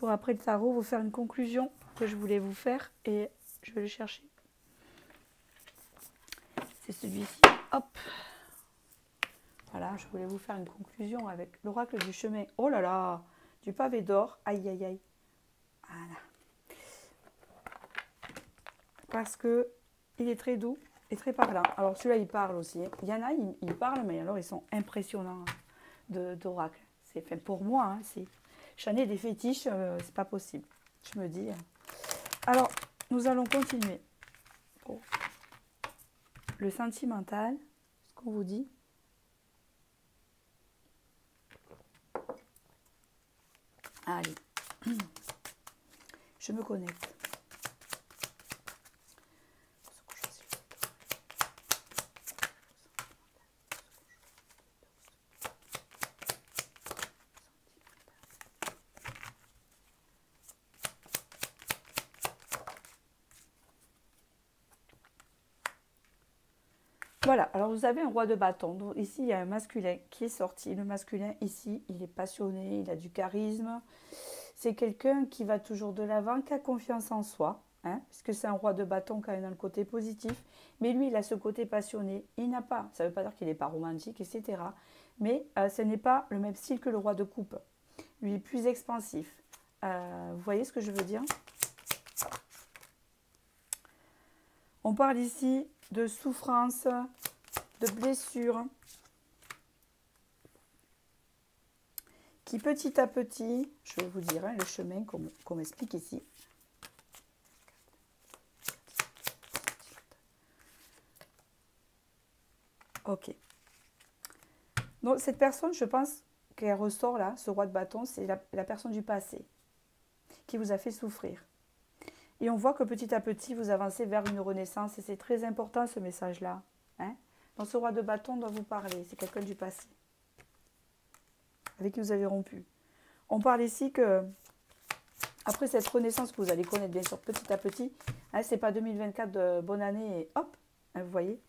après le tarot, vous faire une conclusion que je voulais vous faire et je vais le chercher. C'est celui-ci. Hop. Voilà, je voulais vous faire une conclusion avec l'oracle du chemin. Oh là là, du pavé d'or. Aïe, aïe, aïe. Voilà. Parce que il est très doux et très parlant. Alors celui-là, il parle aussi. Il y en a, ils parlent, mais alors ils sont impressionnants d'oracle. C'est fait pour moi. Hein, j'en ai des fétiches, c'est pas possible. Je me dis. Alors, nous allons continuer. Oh. Le sentimental, ce qu'on vous dit. Allez, je me connecte. Voilà, alors vous avez un roi de bâton. Donc ici, il y a un masculin qui est sorti. Le masculin, ici, il est passionné, il a du charisme. C'est quelqu'un qui va toujours de l'avant, qui a confiance en soi, hein, puisque c'est un roi de bâton quand même dans le côté positif. Mais lui, il a ce côté passionné. Il n'a pas, ça ne veut pas dire qu'il n'est pas romantique, etc. Mais ce n'est pas le même style que le roi de coupe. Lui, est plus expansif. Vous voyez ce que je veux dire? On parle ici de souffrance, de blessures, qui petit à petit, je vais vous dire hein, le chemin qu'on m'explique ici. Ok. Donc cette personne, je pense qu'elle ressort là, ce roi de bâton, c'est la personne du passé qui vous a fait souffrir. Et on voit que petit à petit, vous avancez vers une renaissance. Et c'est très important ce message-là. Hein. Donc ce roi de bâton doit vous parler. C'est quelqu'un du passé. Avec qui vous avez rompu. On parle ici que, après cette renaissance que vous allez connaître bien sûr petit à petit, hein, c'est pas 2024 de bonne année et hop, hein, vous voyez,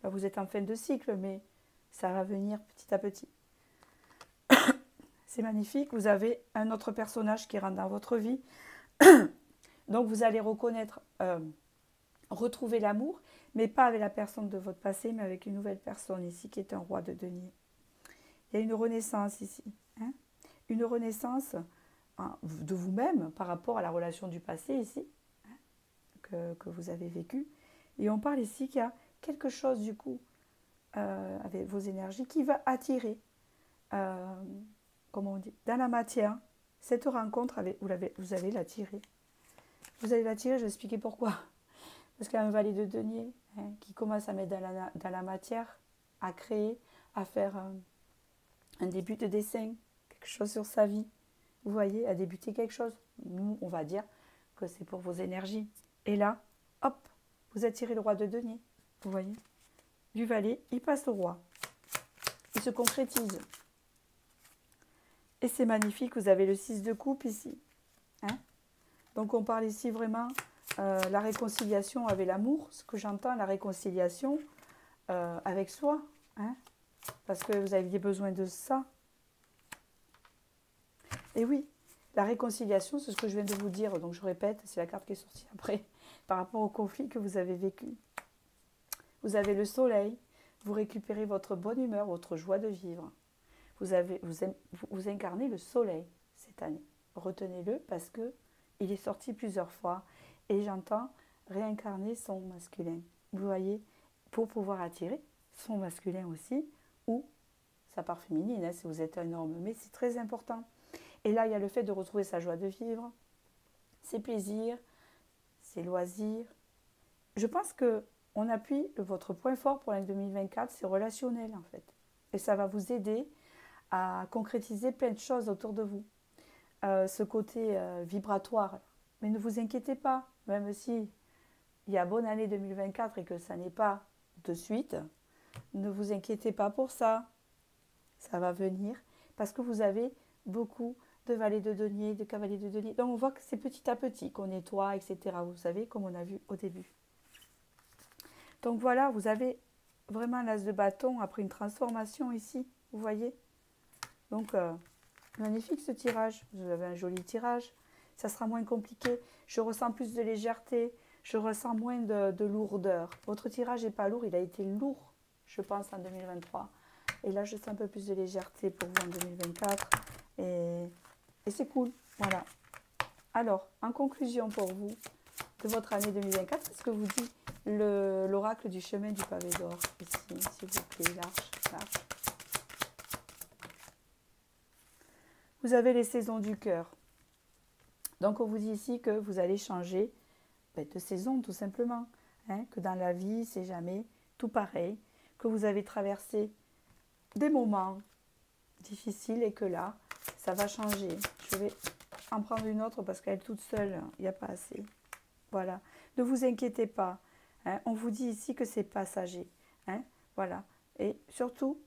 là, vous êtes en fin de cycle, mais ça va venir petit à petit. C'est magnifique, vous avez un autre personnage qui rentre dans votre vie. Donc vous allez reconnaître, retrouver l'amour, mais pas avec la personne de votre passé, mais avec une nouvelle personne ici qui est un roi de denier. Il y a une renaissance ici. Hein, une renaissance hein, de vous-même par rapport à la relation du passé ici, hein, que vous avez vécu. Et on parle ici qu'il y a quelque chose du coup, avec vos énergies, qui va attirer, comment on dit, dans la matière, cette rencontre, vous allez l'attirer. Vous allez l'attirer, je vais expliquer pourquoi. Parce qu'il y a un valet de denier hein, qui commence à mettre dans la matière, à créer, à faire un début de dessin, quelque chose sur sa vie. Vous voyez, à débuter quelque chose. Nous, on va dire que c'est pour vos énergies. Et là, hop, vous attirez le roi de denier. Vous voyez, du valet, il passe au roi. Il se concrétise. Et c'est magnifique, vous avez le 6 de coupe ici. Hein, donc on parle ici vraiment la réconciliation avec l'amour, ce que j'entends, la réconciliation avec soi, hein, parce que vous aviez besoin de ça. Et oui, la réconciliation, c'est ce que je viens de vous dire, donc je répète, c'est la carte qui est sortie après, par rapport au conflit que vous avez vécu. Vous avez le soleil, vous récupérez votre bonne humeur, votre joie de vivre. Vous incarnez le soleil cette année. Retenez-le parce que il est sorti plusieurs fois et j'entends réincarner son masculin. Vous voyez, pour pouvoir attirer son masculin aussi ou sa part féminine, hein, si vous êtes un homme. Mais c'est très important. Et là, il y a le fait de retrouver sa joie de vivre, ses plaisirs, ses loisirs. Je pense qu'on appuie votre point fort pour l'année 2024, c'est relationnel en fait. Et ça va vous aider à concrétiser plein de choses autour de vous. Ce côté vibratoire. Mais ne vous inquiétez pas, même si il y a bonne année 2024 et que ça n'est pas de suite, ne vous inquiétez pas pour ça. Ça va venir parce que vous avez beaucoup de valet de denier, de cavalier de denier. Donc on voit que c'est petit à petit qu'on nettoie, etc. Vous savez, comme on a vu au début. Donc voilà, vous avez vraiment l'as de bâton après une transformation ici, vous voyez. Donc magnifique ce tirage, vous avez un joli tirage, ça sera moins compliqué. Je ressens plus de légèreté, je ressens moins de lourdeur. Votre tirage n'est pas lourd, il a été lourd, je pense, en 2023. Et là, je sens un peu plus de légèreté pour vous en 2024. Et c'est cool, voilà. Alors, en conclusion pour vous de votre année 2024, qu'est-ce que vous dit l'oracle du chemin du pavé d'or ici, s'il vous plaît, l'arche. Vous avez les saisons du cœur. Donc, on vous dit ici que vous allez changer de saison, tout simplement. Hein, que dans la vie, c'est jamais tout pareil. Que vous avez traversé des moments difficiles et que là, ça va changer. Je vais en prendre une autre parce qu'elle toute seule, il n'y a pas assez. Voilà. Ne vous inquiétez pas. Hein, on vous dit ici que c'est passager. Hein, voilà. Et surtout,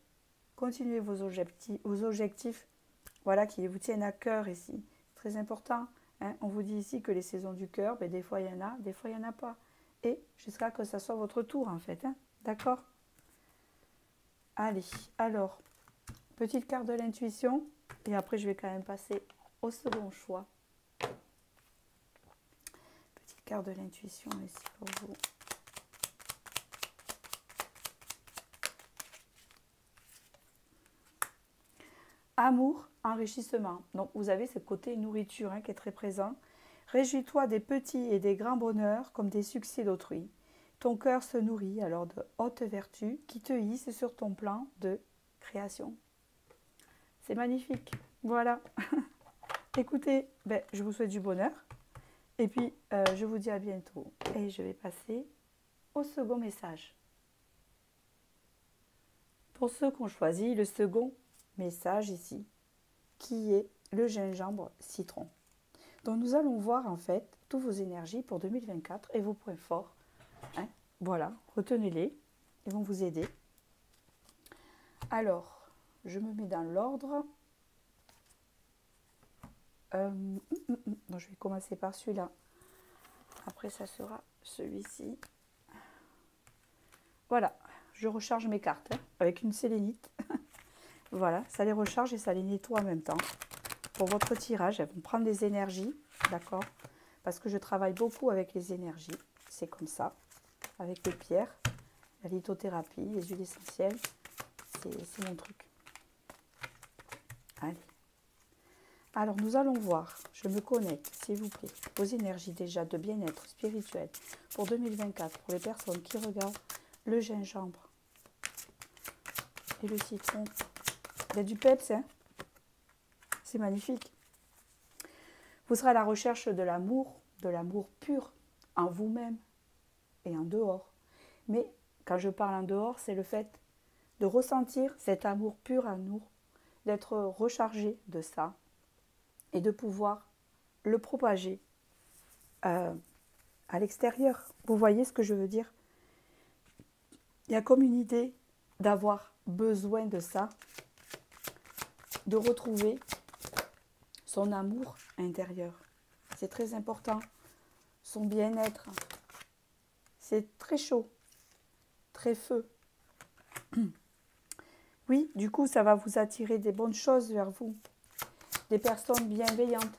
continuez vos objectifs voilà, qui vous tiennent à cœur ici. Très important. Hein, on vous dit ici que les saisons du cœur, des fois il y en a, des fois il n'y en a pas. Et jusqu'à que ça soit votre tour en fait. Hein, d'accord? Allez, alors, petite carte de l'intuition. Et après, je vais quand même passer au second choix. Petite carte de l'intuition ici pour vous. Amour, enrichissement. Donc, vous avez ce côté nourriture qui est très présent. Réjouis-toi des petits et des grands bonheurs comme des succès d'autrui. Ton cœur se nourrit alors de hautes vertus qui te hissent sur ton plan de création. C'est magnifique. Voilà. Écoutez, je vous souhaite du bonheur. Et puis, je vous dis à bientôt. Et je vais passer au second message. Pour ceux qui ont choisi le second message ici, qui est le gingembre citron. Donc, nous allons voir en fait toutes vos énergies pour 2024 et vos points forts. Hein, voilà, retenez-les. Ils vont vous aider. Alors, je me mets dans l'ordre. Je vais commencer par celui-là. Après, ça sera celui-ci. Voilà, je recharge mes cartes avec une sélénite. Voilà, ça les recharge et ça les nettoie en même temps. Pour votre tirage, elles vont prendre des énergies, d'accord? Parce que je travaille beaucoup avec les énergies. C'est comme ça, avec les pierres, la lithothérapie, les huiles essentielles. C'est mon truc. Allez. Alors, nous allons voir, je me connecte, s'il vous plaît, vos énergies déjà de bien-être spirituel pour 2024, pour les personnes qui regardent le gingembre et le citron. Il y a du peps, hein? C'est magnifique. Vous serez à la recherche de l'amour pur en vous-même et en dehors. Mais quand je parle en dehors, c'est le fait de ressentir cet amour pur en nous, d'être rechargé de ça, et de pouvoir le propager à l'extérieur. Vous voyez ce que je veux dire? Il y a comme une idée d'avoir besoin de ça, de retrouver son amour intérieur. C'est très important. Son bien-être. C'est très chaud, très feu. Oui, du coup, ça va vous attirer des bonnes choses vers vous. Des personnes bienveillantes.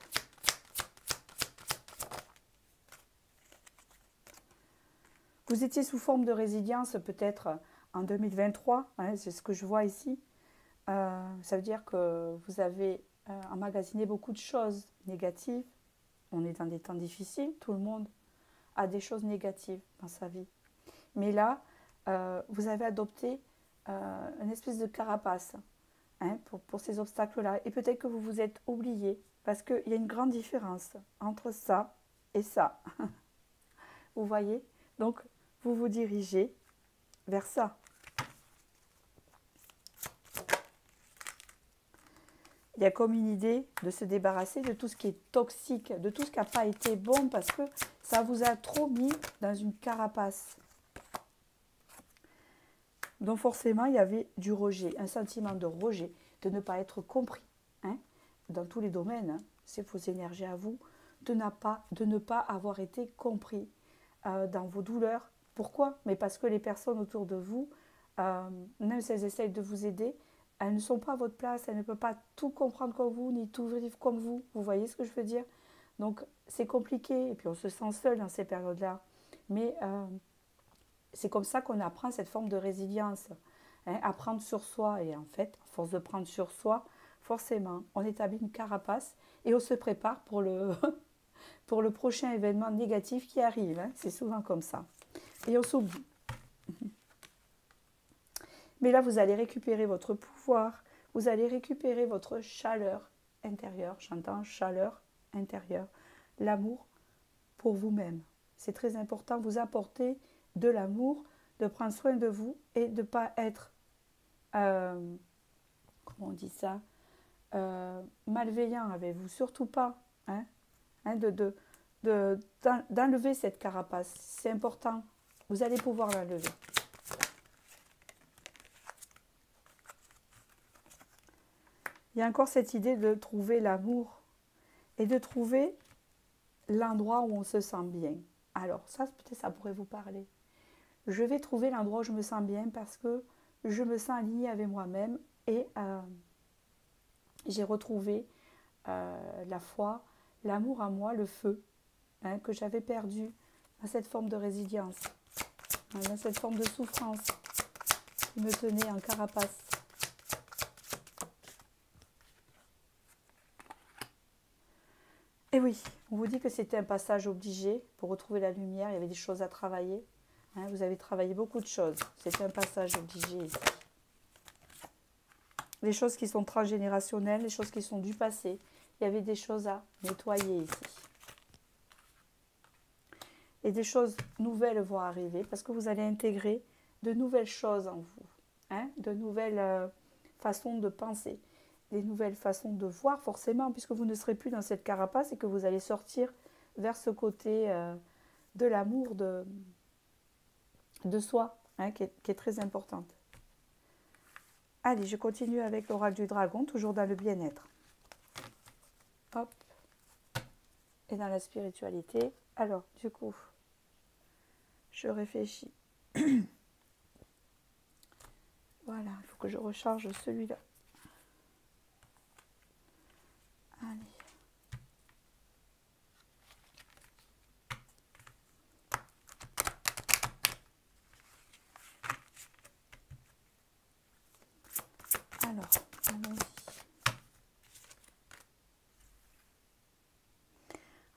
Vous étiez sous forme de résilience peut-être en 2023, hein, c'est ce que je vois ici. Ça veut dire que vous avez emmagasiné beaucoup de choses négatives. On est dans des temps difficiles, tout le monde a des choses négatives dans sa vie. Mais là, vous avez adopté une espèce de carapace. Hein, pour ces obstacles-là. Et peut-être que vous vous êtes oublié, parce qu'il y a une grande différence entre ça et ça. Vous voyez? Donc, vous vous dirigez vers ça. Il y a comme une idée de se débarrasser de tout ce qui est toxique, de tout ce qui n'a pas été bon, parce que ça vous a trop mis dans une carapace. Donc forcément, il y avait du rejet, un sentiment de rejet, de ne pas être compris. Hein? dans tous les domaines, hein, c'est vos énergies à vous, de ne pas avoir été compris dans vos douleurs. Pourquoi? Mais parce que les personnes autour de vous, même si elles essayent de vous aider, elles ne sont pas à votre place, elles ne peuvent pas tout comprendre comme vous, ni tout vivre comme vous. Vous voyez ce que je veux dire? Donc c'est compliqué, et puis on se sent seul dans ces périodes-là. Mais c'est comme ça qu'on apprend cette forme de résilience. Hein, apprendre sur soi, et en fait, à force de prendre sur soi, forcément, on établit une carapace et on se prépare pour le, pour le prochain événement négatif qui arrive. Hein. C'est souvent comme ça. Et on s'oublie. Mais là, vous allez récupérer votre pouvoir, vous allez récupérer votre chaleur intérieure, j'entends chaleur intérieure, l'amour pour vous-même. C'est très important, vous apporter de l'amour, de prendre soin de vous et de ne pas être, comment on dit ça, malveillant avec vous, surtout pas, hein, d'enlever cette carapace, c'est important, vous allez pouvoir l'enlever. Il y a encore cette idée de trouver l'amour et de trouver l'endroit où on se sent bien. Alors ça, peut-être ça pourrait vous parler. Je vais trouver l'endroit où je me sens bien parce que je me sens alignée avec moi-même et j'ai retrouvé la foi, l'amour à moi, le feu, hein, que j'avais perdu dans cette forme de résilience, hein, dans cette forme de souffrance qui me tenait en carapace. Et oui, on vous dit que c'était un passage obligé pour retrouver la lumière, il y avait des choses à travailler. Hein, vous avez travaillé beaucoup de choses, c'était un passage obligé ici. Les choses qui sont transgénérationnelles, les choses qui sont du passé, il y avait des choses à nettoyer ici. Et des choses nouvelles vont arriver parce que vous allez intégrer de nouvelles choses en vous, hein, de nouvelles façons de penser. Des nouvelles façons de voir forcément, puisque vous ne serez plus dans cette carapace et que vous allez sortir vers ce côté de l'amour de soi, hein, qui est très importante. Allez, je continue avec l'oracle du dragon, toujours dans le bien-être. Hop. Et dans la spiritualité. Alors, du coup, je réfléchis. Voilà, il faut que je recharge celui-là. Allez. Alors, allons-y.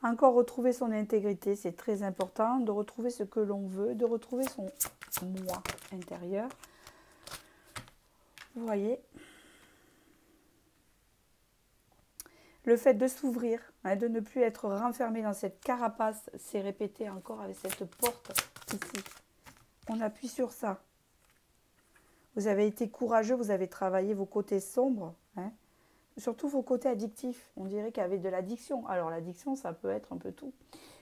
Encore retrouver son intégrité, c'est très important, de retrouver ce que l'on veut, de retrouver son moi intérieur. Vous voyez ? Le fait de s'ouvrir, hein, de ne plus être renfermé dans cette carapace, c'est répété encore avec cette porte ici. On appuie sur ça. Vous avez été courageux, vous avez travaillé vos côtés sombres, hein, surtout vos côtés addictifs. On dirait qu'il y avait de l'addiction. Alors l'addiction, ça peut être un peu tout.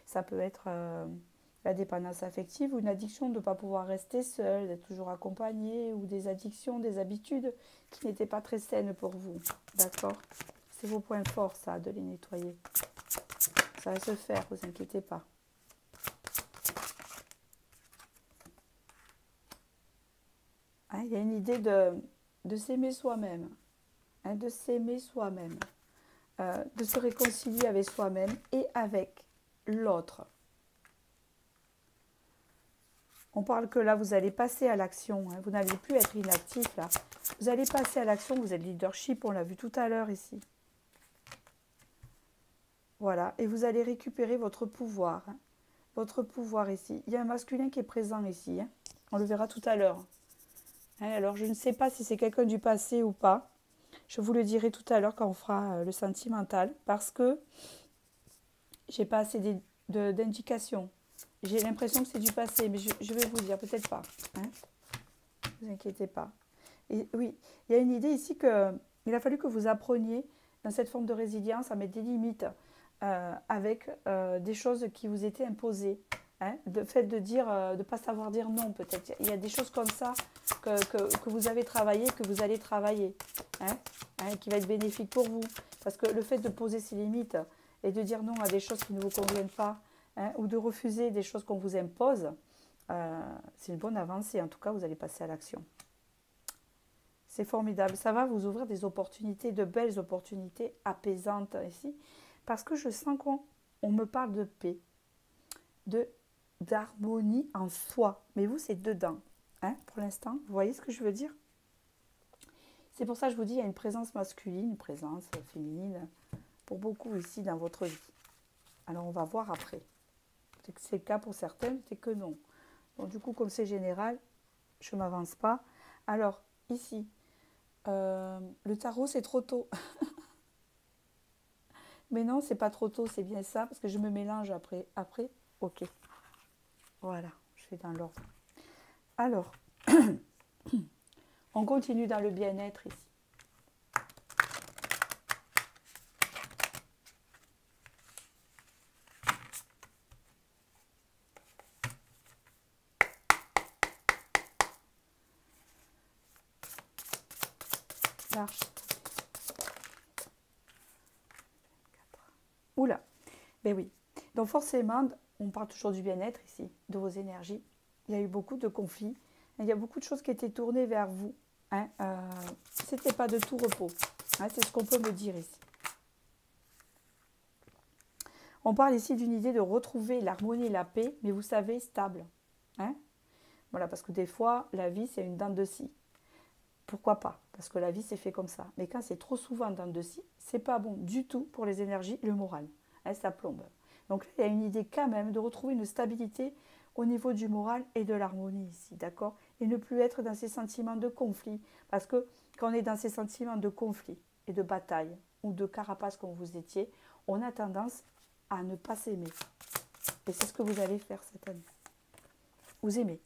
Ça peut être la dépendance affective ou une addiction de ne pas pouvoir rester seul, d'être toujours accompagné, ou des addictions, des habitudes qui n'étaient pas très saines pour vous. D'accord ? C'est vos points forts, ça, de les nettoyer. Ça va se faire, ne vous inquiétez pas. Hein, il y a une idée de s'aimer soi-même. Hein, de s'aimer soi-même. De se réconcilier avec soi-même et avec l'autre. On parle que là, vous allez passer à l'action. Hein, vous n'allez plus être inactif, là. Vous allez passer à l'action, vous êtes leadership, on l'a vu tout à l'heure ici. Voilà, et vous allez récupérer votre pouvoir. Hein. Votre pouvoir ici. Il y a un masculin qui est présent ici. Hein. On le verra tout à l'heure. Hein, alors, je ne sais pas si c'est quelqu'un du passé ou pas. Je vous le dirai tout à l'heure quand on fera le sentimental. Parce que j'ai pas assez d'indications. J'ai l'impression que c'est du passé, mais je vais vous dire, peut-être pas. Hein. Ne vous inquiétez pas. Et oui, il y a une idée ici qu'il a fallu que vous appreniez dans cette forme de résilience à mettre des limites. Avec des choses qui vous étaient imposées. Hein, le fait de dire, de ne pas savoir dire non peut-être. Il y a des choses comme ça que vous avez travaillé, que vous allez travailler, hein, qui va être bénéfique pour vous. Parce que le fait de poser ses limites et de dire non à des choses qui ne vous conviennent pas, hein, ou de refuser des choses qu'on vous impose, c'est une bonne avancée. En tout cas, vous allez passer à l'action. C'est formidable. Ça va vous ouvrir des opportunités, de belles opportunités apaisantes ici. Parce que je sens qu'on me parle de paix, d'harmonie en soi. Mais vous, c'est dedans. Hein, pour l'instant, vous voyez ce que je veux dire? C'est pour ça que je vous dis, il y a une présence masculine, une présence féminine, pour beaucoup ici dans votre vie. Alors, on va voir après. C'est le cas pour certaines, c'est que non. Donc, du coup, comme c'est général, je ne m'avance pas. Alors, ici, le tarot, c'est trop tôt. Mais non, c'est pas trop tôt, c'est bien ça, parce que je me mélange après. Après, ok. Voilà, je fais dans l'ordre. Alors, on continue dans le bien-être ici. L'arche. Oula, ben oui. Donc forcément, on parle toujours du bien-être ici, de vos énergies. Il y a eu beaucoup de conflits. Il y a beaucoup de choses qui étaient tournées vers vous. Hein. C'était pas de tout repos. Hein, c'est ce qu'on peut me dire ici. On parle ici d'une idée de retrouver l'harmonie et la paix, mais vous savez, stable. Hein. Voilà, parce que des fois, la vie, c'est une dent de scie. Pourquoi pas? Parce que la vie, c'est fait comme ça. Mais quand c'est trop souvent en dents de scie, c'est pas bon du tout pour les énergies, le moral. Hein, ça plombe. Donc là, il y a une idée quand même de retrouver une stabilité au niveau du moral et de l'harmonie ici, d'accord? Et ne plus être dans ces sentiments de conflit. Parce que quand on est dans ces sentiments de conflit et de bataille, ou de carapace comme vous étiez, on a tendance à ne pas s'aimer. Et c'est ce que vous allez faire cette année. Vous aimez.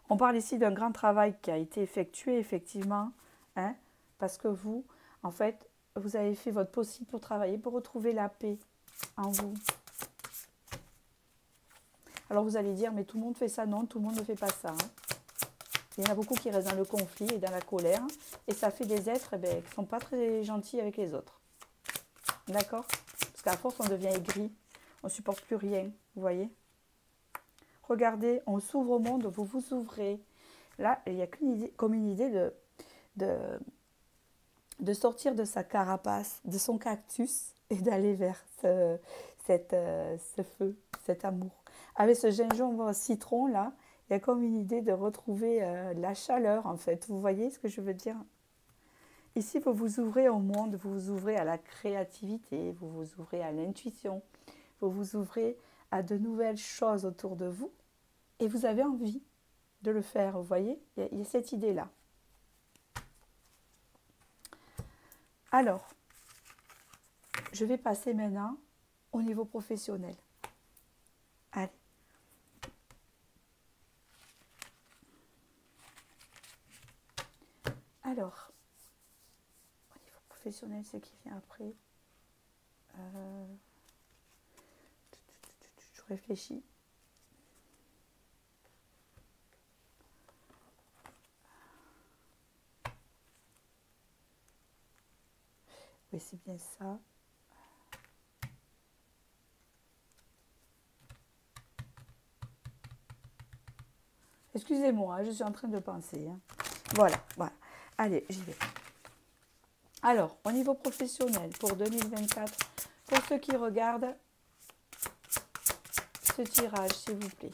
On parle ici d'un grand travail qui a été effectué, effectivement, hein, parce que vous, en fait, vous avez fait votre possible pour travailler, pour retrouver la paix en vous. Alors vous allez dire, mais tout le monde fait ça. Non, tout le monde ne fait pas ça. Hein. Il y en a beaucoup qui restent dans le conflit et dans la colère, et ça fait des êtres qui ne sont pas très gentils avec les autres. D'accord? Parce qu'à force, on devient aigri, on ne supporte plus rien, vous voyez? Regardez, on s'ouvre au monde, vous vous ouvrez. Là, il n'y a qu'une idée, comme une idée de sortir de sa carapace, de son cactus, et d'aller vers ce feu, cet amour. Avec ce gingembre citron, là, il y a comme une idée de retrouver la chaleur, en fait. Vous voyez ce que je veux dire? Ici, vous vous ouvrez au monde, vous vous ouvrez à la créativité, vous vous ouvrez à l'intuition, vous vous ouvrez à de nouvelles choses autour de vous, et vous avez envie de le faire, vous voyez? Il y a cette idée-là. Alors, je vais passer maintenant au niveau professionnel. Allez. Alors, au niveau professionnel, ce qui vient après, je réfléchis. Oui, c'est bien ça. Excusez-moi, je suis en train de penser. Hein. Voilà. Allez, j'y vais. Alors, au niveau professionnel, pour 2024, pour ceux qui regardent ce tirage, s'il vous plaît.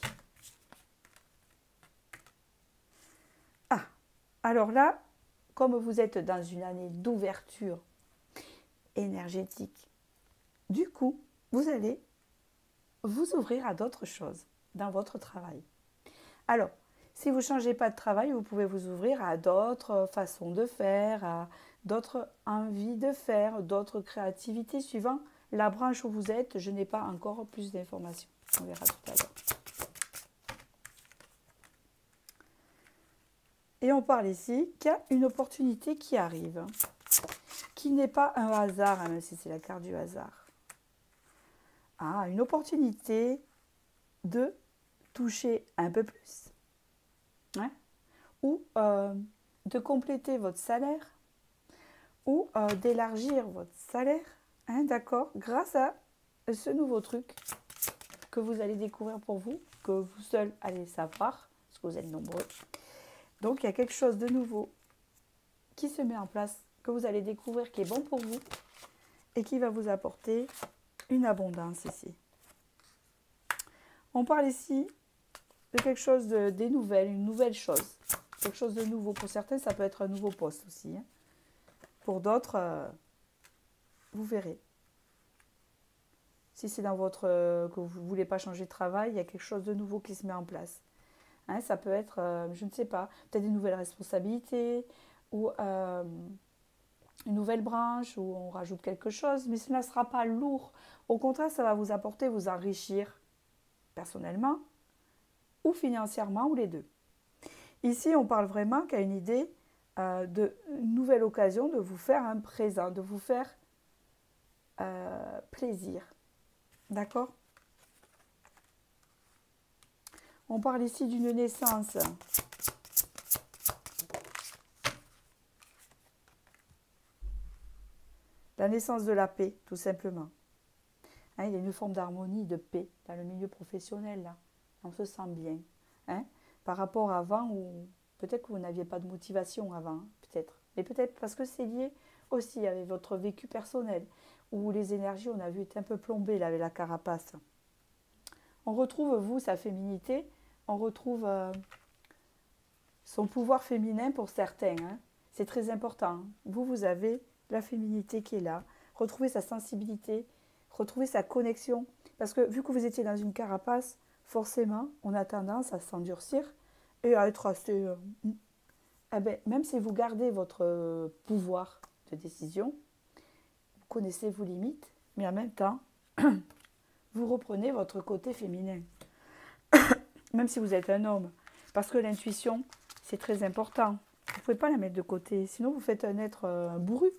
Ah, alors là, comme vous êtes dans une année d'ouverture énergétique, du coup, vous allez vous ouvrir à d'autres choses dans votre travail. Alors, si vous ne changez pas de travail, vous pouvez vous ouvrir à d'autres façons de faire, à d'autres envies de faire, d'autres créativités suivant la branche où vous êtes. Je n'ai pas encore plus d'informations. On verra tout à l'heure. Et on parle ici qu'il y a une opportunité qui arrive, qui n'est pas un hasard, même si c'est la carte du hasard. Ah, une opportunité de toucher un peu plus, hein, ou de compléter votre salaire, ou d'élargir votre salaire, hein, d'accord, grâce à ce nouveau truc que vous allez découvrir pour vous, que vous seul allez savoir, parce que vous êtes nombreux. Donc, il y a quelque chose de nouveau qui se met en place, que vous allez découvrir, qui est bon pour vous et qui va vous apporter une abondance ici. On parle ici de quelque chose des nouvelles, une nouvelle chose, quelque chose de nouveau. Pour certains, ça peut être un nouveau poste aussi, hein. Pour d'autres, vous verrez. Si c'est dans votre que vous ne voulez pas changer de travail, il y a quelque chose de nouveau qui se met en place. Hein, ça peut être, je ne sais pas, peut-être des nouvelles responsabilités ou une nouvelle branche où on rajoute quelque chose, mais cela ne sera pas lourd. Au contraire, ça va vous apporter, vous enrichir personnellement ou financièrement ou les deux. Ici, on parle vraiment qu'il y a une idée d'une nouvelle occasion de vous faire un présent, de vous faire plaisir. D'accord? On parle ici d'une naissance. La naissance de la paix, tout simplement. Hein, il y a une forme d'harmonie, de paix dans le milieu professionnel, là. On se sent bien. Hein, par rapport à avant, où peut-être que vous n'aviez pas de motivation avant, hein, peut-être. Mais peut-être parce que c'est lié aussi avec votre vécu personnel, où les énergies, on a vu, étaient un peu plombées là, avec la carapace. On retrouve, vous, sa féminité, on retrouve son pouvoir féminin pour certains. Hein. C'est très important. Vous, vous avez la féminité qui est là. Retrouvez sa sensibilité, retrouvez sa connexion. Parce que vu que vous étiez dans une carapace, forcément, on a tendance à s'endurcir et à être assez... eh ben, même si vous gardez votre pouvoir de décision, vous connaissez vos limites, mais en même temps, vous reprenez votre côté féminin. Même si vous êtes un homme. Parce que l'intuition, c'est très important. Vous ne pouvez pas la mettre de côté. Sinon, vous faites un être bourru.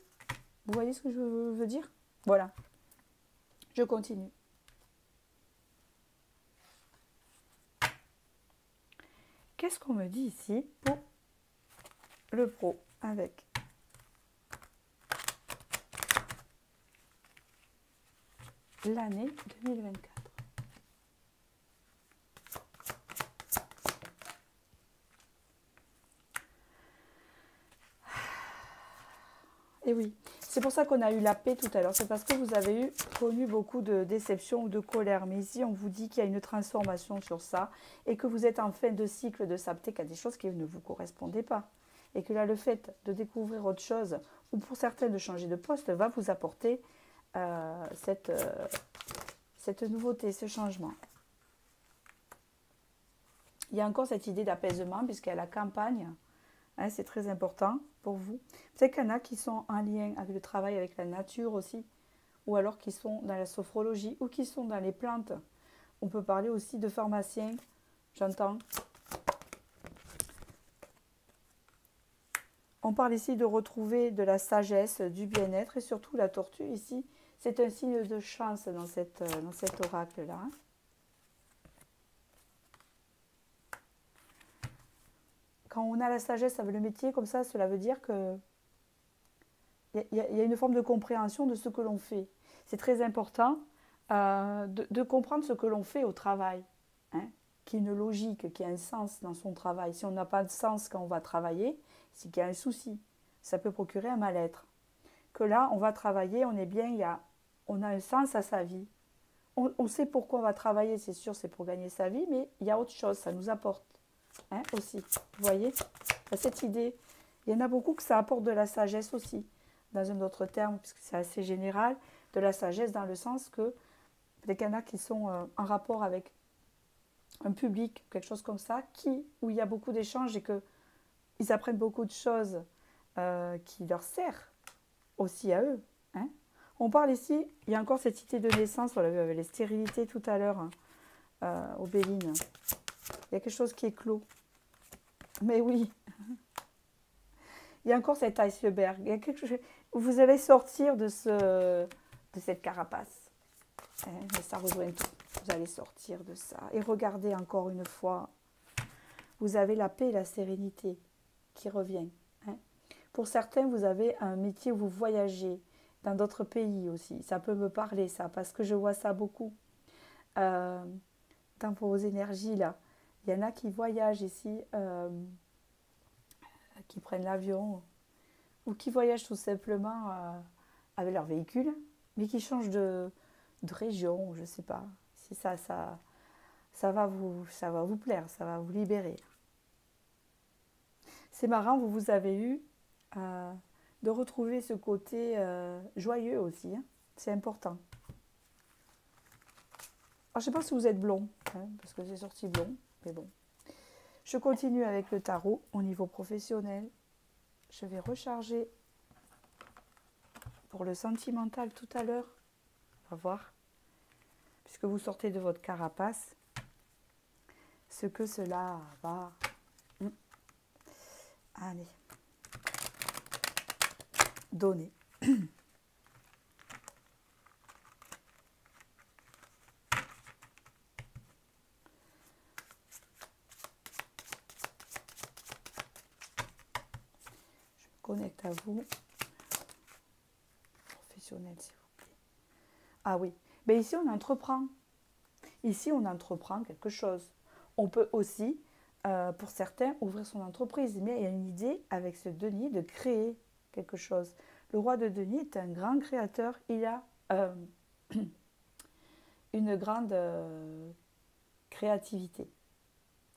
Vous voyez ce que je veux dire? Voilà. Je continue. Qu'est-ce qu'on me dit ici pour le pro avec l'année 2024? Et oui, c'est pour ça qu'on a eu la paix tout à l'heure. C'est parce que vous avez connu beaucoup de déception ou de colère. Mais ici, on vous dit qu'il y a une transformation sur ça et que vous êtes en fin de cycle de s'apter qu'il y a des choses qui ne vous correspondaient pas. Et que là, le fait de découvrir autre chose, ou pour certains de changer de poste, va vous apporter cette nouveauté, ce changement. Il y a encore cette idée d'apaisement puisqu'il y a la campagne. Hein, c'est très important pour vous. Peut-être qu'il y en a qui sont en lien avec le travail avec la nature aussi, ou alors qui sont dans la sophrologie, ou qui sont dans les plantes. On peut parler aussi de pharmaciens, j'entends. On parle ici de retrouver de la sagesse, du bien-être, et surtout la tortue ici, c'est un signe de chance dans cet oracle-là. Hein. Quand on a la sagesse avec le métier, comme ça, cela veut dire que il y a une forme de compréhension de ce que l'on fait. C'est très important de comprendre ce que l'on fait au travail, hein, qu'il y ait une logique, qu'il y ait un sens dans son travail. Si on n'a pas de sens quand on va travailler, c'est qu'il y a un souci. Ça peut procurer un mal-être. Que là, on va travailler, on est bien, on a un sens à sa vie. On sait pourquoi on va travailler, c'est sûr, c'est pour gagner sa vie, mais il y a autre chose, ça nous apporte. Hein, aussi, vous voyez, cette idée, il y en a beaucoup que ça apporte de la sagesse aussi, dans un autre terme, puisque c'est assez général, de la sagesse dans le sens que peut-être qu'il y en a qui sont en rapport avec un public, quelque chose comme ça, où il y a beaucoup d'échanges et qu'ils apprennent beaucoup de choses qui leur servent aussi à eux. Hein. On parle ici, il y a encore cette idée de naissance, on l'a vu avec les stérilités tout à l'heure, au Béline. Il y a quelque chose qui est clos. Mais oui. Il y a encore cet iceberg. Il y a quelque chose... Vous allez sortir de cette carapace. Mais ça rejoint tout. Vous allez sortir de ça. Et regardez encore une fois. Vous avez la paix et la sérénité qui revient. Hein. Pour certains, vous avez un métier où vous voyagez dans d'autres pays aussi. Ça peut me parler, ça, parce que je vois ça beaucoup euh, dans vos énergies là. Il y en a qui voyagent ici, qui prennent l'avion ou qui voyagent tout simplement avec leur véhicule, mais qui changent de région, je ne sais pas. Si ça va vous plaire, ça va vous libérer. C'est marrant, vous avez eu euh, de retrouver ce côté joyeux aussi, hein. C'est important. Alors, je ne sais pas si vous êtes blond, hein, parce que c'est sorti blond, mais bon. Je continue avec le tarot au niveau professionnel. Je vais recharger pour le sentimental tout à l'heure. On va voir, puisque vous sortez de votre carapace, ce que cela va. Allez. Donner. Connecte à vous. Professionnel, s'il vous plaît. Ah oui, mais ici on entreprend. Ici on entreprend quelque chose. On peut aussi, pour certains, ouvrir son entreprise. Mais il y a une idée avec ce denier de créer quelque chose. Le roi de denier est un grand créateur. Il a une grande créativité.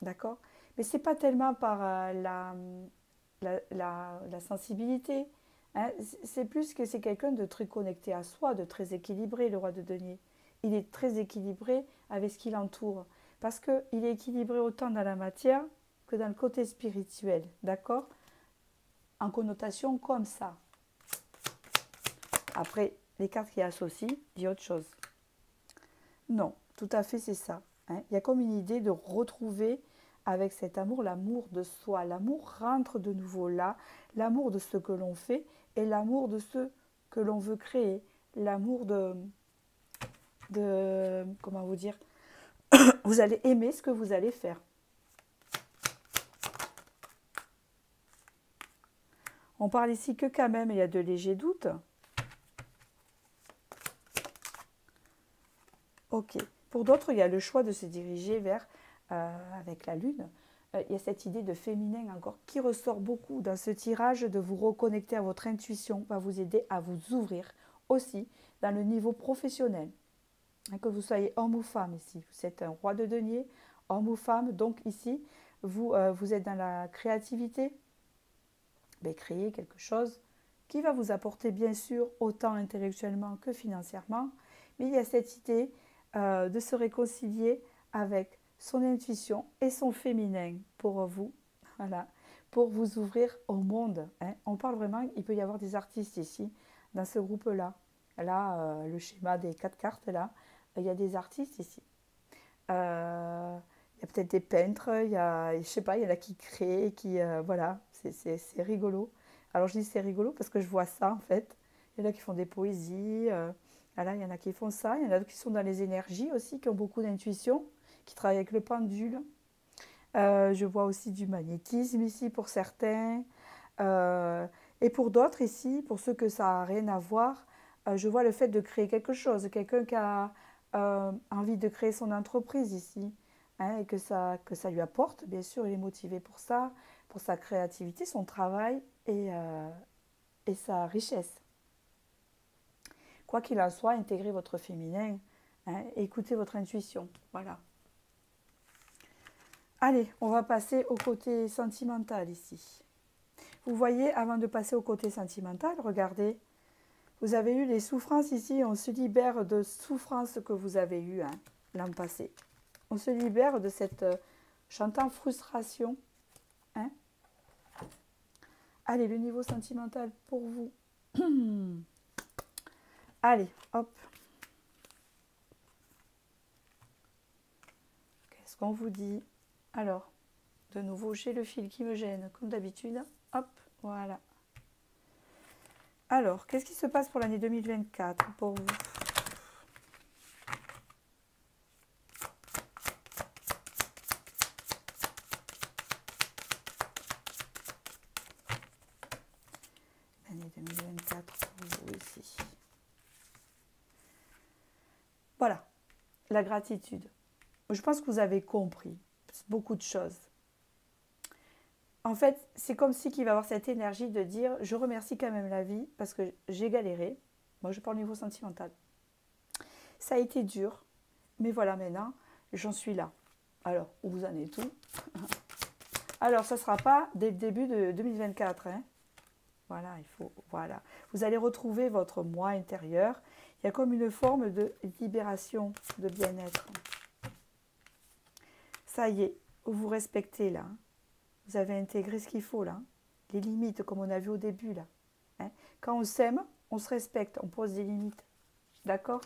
D'accord? Mais ce n'est pas tellement par la sensibilité. Hein, c'est plus que c'est quelqu'un de très connecté à soi, de très équilibré, le roi de denier. Il est très équilibré avec ce qui l'entoure. Parce qu'il est équilibré autant dans la matière que dans le côté spirituel. D'accord? En connotation comme ça. Après, les cartes qui associent disent autre chose. Non, tout à fait, c'est ça. Hein. Il y a comme une idée de retrouver avec cet amour, l'amour de soi. L'amour rentre de nouveau là, l'amour de ce que l'on fait et l'amour de ce que l'on veut créer. L'amour de comment vous dire, vous allez aimer ce que vous allez faire. On parle ici que quand même, il y a de légers doutes. Ok. Pour d'autres, il y a le choix de se diriger vers, avec la lune, il y a cette idée de féminin encore qui ressort beaucoup dans ce tirage, de vous reconnecter à votre intuition, va vous aider à vous ouvrir aussi dans le niveau professionnel. Que vous soyez homme ou femme ici, vous êtes un roi de denier, homme ou femme, donc ici, vous êtes dans la créativité, mais créer quelque chose qui va vous apporter bien sûr autant intellectuellement que financièrement, mais il y a cette idée de se réconcilier avec son intuition et son féminin pour vous, voilà, pour vous ouvrir au monde. Hein. On parle vraiment, il peut y avoir des artistes ici, dans ce groupe-là. Là, le schéma des 4 cartes, là, il y a des artistes ici. Il y a peut-être des peintres, il y a, je sais pas, il y en a qui créent, qui, voilà, c'est rigolo. Alors je dis c'est rigolo parce que je vois ça en fait. Il y en a qui font des poésies, voilà, il y en a qui font ça, il y en a qui sont dans les énergies aussi, qui ont beaucoup d'intuition, qui travaillent avec le pendule. Je vois aussi du magnétisme ici pour certains. Et pour d'autres ici, pour ceux que ça n'a rien à voir, je vois le fait de créer quelque chose. Quelqu'un qui a envie de créer son entreprise ici, hein, et que ça lui apporte, bien sûr, il est motivé pour sa créativité, son travail et sa richesse. Quoi qu'il en soit, intégrez votre féminin, hein, écoutez votre intuition, voilà. Allez, on va passer au côté sentimental ici. Vous voyez, avant de passer au côté sentimental, regardez, vous avez eu les souffrances ici, on se libère de souffrances que vous avez eues hein, l'an passé. On se libère de cette chantant frustration. Hein. Allez, le niveau sentimental pour vous. Allez, hop. Qu'est-ce qu'on vous dit? Alors, de nouveau, j'ai le fil qui me gêne, comme d'habitude. Hop, voilà. Alors, qu'est-ce qui se passe pour l'année 2024 pour vous? Année 2024 pour vous ici. Voilà, la gratitude. Je pense que vous avez compris beaucoup de choses. En fait, c'est comme si qu'il va avoir cette énergie de dire « je remercie quand même la vie parce que j'ai galéré ». Moi, je parle au niveau sentimental. Ça a été dur, mais voilà, maintenant, j'en suis là. Alors, où vous en êtes tout? Alors, ça ne sera pas dès le début de 2024. Hein. Voilà, il faut, voilà. Vous allez retrouver votre moi intérieur. Il y a comme une forme de libération, de bien-être. Ça y est, vous vous respectez là. Vous avez intégré ce qu'il faut là. Les limites, comme on a vu au début là. Hein. Quand on s'aime, on se respecte, on pose des limites. D'accord?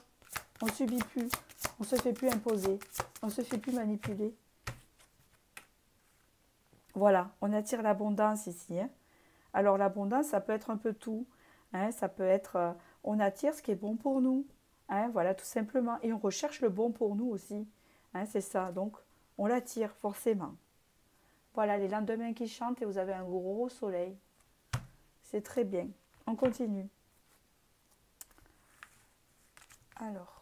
On ne subit plus, on ne se fait plus imposer, on ne se fait plus manipuler. Voilà, on attire l'abondance ici. Hein. Alors l'abondance, ça peut être un peu tout. Hein. Ça peut être, on attire ce qui est bon pour nous. Hein. Voilà, tout simplement. Et on recherche le bon pour nous aussi. Hein, c'est ça, donc on l'attire forcément. Voilà, les lendemains qui chantent et vous avez un gros soleil. C'est très bien. On continue. Alors.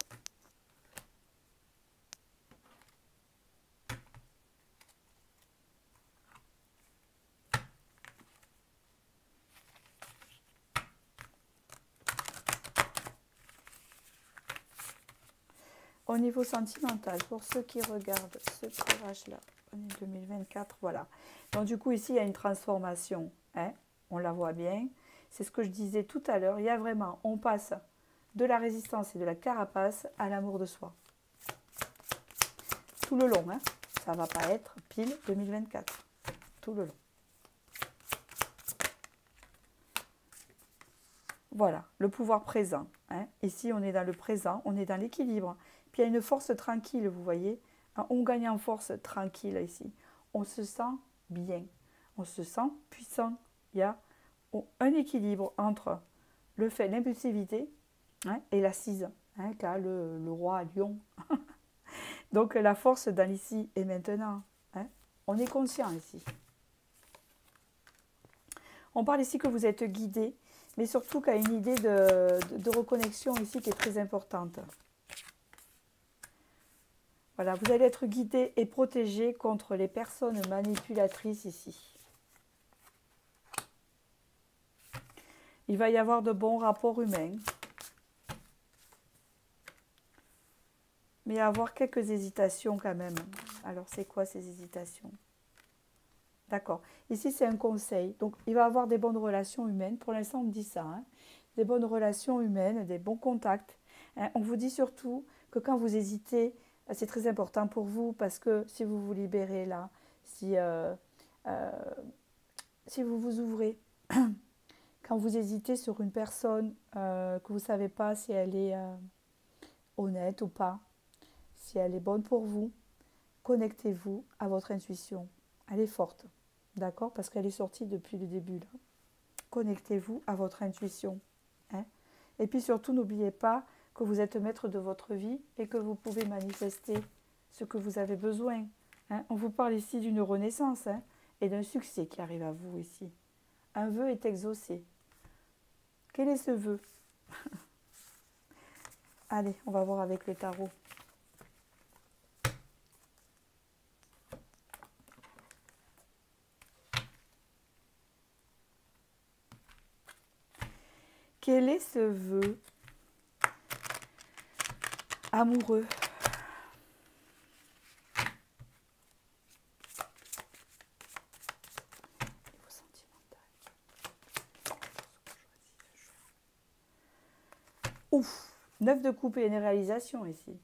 Au niveau sentimental, pour ceux qui regardent ce tirage-là, année 2024, voilà. Donc du coup, ici, il y a une transformation. Hein, on la voit bien. C'est ce que je disais tout à l'heure. Il y a vraiment, on passe de la résistance et de la carapace à l'amour de soi. Tout le long, hein. Ça ne va pas être pile 2024. Tout le long. Voilà, le pouvoir présent. Hein. Ici, on est dans le présent, on est dans l'équilibre. Puis il y a une force tranquille, vous voyez. On gagne en force tranquille ici. On se sent bien. On se sent puissant. Il y a un équilibre entre le fait, l'impulsivité hein, et l'assise. Hein, qu'a le roi lion. Donc la force dans l'ici et maintenant. Hein. On est conscient ici. On parle ici que vous êtes guidé, mais surtout qu'il y a une idée de reconnexion ici qui est très importante. Voilà, vous allez être guidé et protégé contre les personnes manipulatrices ici. Il va y avoir de bons rapports humains. Mais il va y avoir quelques hésitations quand même. Alors, c'est quoi ces hésitations? D'accord. Ici, c'est un conseil. Donc, il va y avoir des bonnes relations humaines. Pour l'instant, on me dit ça. Hein. Des bonnes relations humaines, des bons contacts. Hein. On vous dit surtout que quand vous hésitez, c'est très important pour vous parce que si vous vous libérez là, si vous vous ouvrez, quand vous hésitez sur une personne que vous ne savez pas si elle est honnête ou pas, si elle est bonne pour vous, connectez-vous à votre intuition. Elle est forte, d'accord? Parce qu'elle est sortie depuis le début. Là. Connectez-vous à votre intuition. Hein? Et puis surtout, n'oubliez pas que vous êtes maître de votre vie et que vous pouvez manifester ce que vous avez besoin. Hein? On vous parle ici d'une renaissance hein, et d'un succès qui arrive à vous ici. Un vœu est exaucé. Quel est ce vœu? Allez, on va voir avec le tarot. Quel est ce vœu amoureux? Ouf, 9 de coupe et une réalisation ici.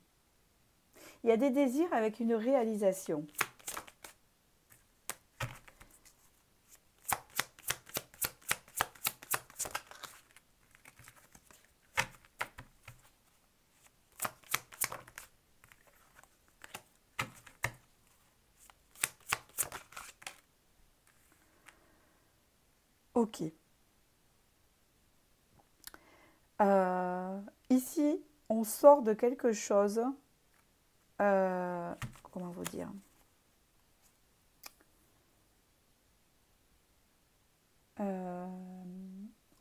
Il y a des désirs avec une réalisation. Ok. Ici, on sort de quelque chose. Comment vous dire?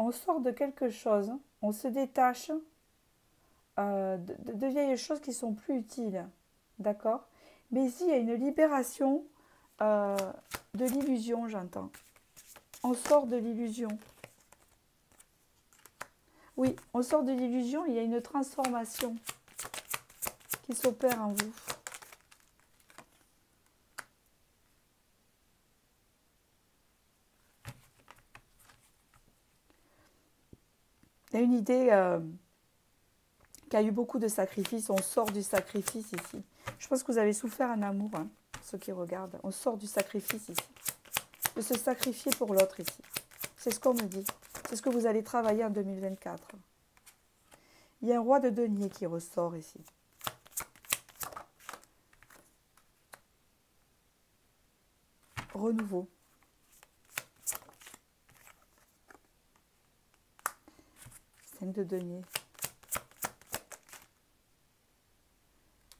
on sort de quelque chose, on se détache de vieilles choses qui sont plus utiles. D'accord? Mais ici, il y a une libération euh, de l'illusion, j'entends. On sort de l'illusion. Oui, on sort de l'illusion, il y a une transformation qui s'opère en vous. Il y a une idée qui a eu beaucoup de sacrifices. On sort du sacrifice ici. Je pense que vous avez souffert en amour, hein, ceux qui regardent. On sort du sacrifice ici. De se sacrifier pour l'autre ici. C'est ce qu'on me dit. C'est ce que vous allez travailler en 2024. Il y a un roi de denier qui ressort ici. Renouveau. Cinq de denier.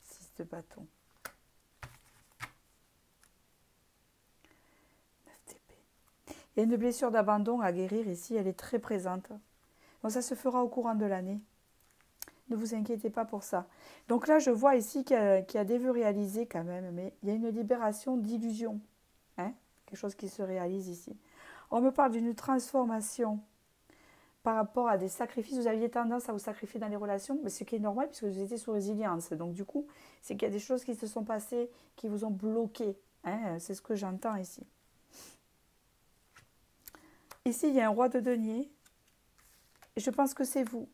Six de bâton. 9 d'épée. Il y a une blessure d'abandon à guérir ici, elle est très présente. Donc ça se fera au courant de l'année. Ne vous inquiétez pas pour ça. Donc là, je vois ici qu'il y a des vœux réalisés quand même, mais il y a une libération d'illusions. Hein? Quelque chose qui se réalise ici. On me parle d'une transformation par rapport à des sacrifices. Vous aviez tendance à vous sacrifier dans les relations, mais ce qui est normal puisque vous étiez sous résilience. Donc du coup, c'est qu'il y a des choses qui se sont passées, qui vous ont bloqué. Hein? C'est ce que j'entends ici. Ici, il y a un roi de denier. Et je pense que c'est vous.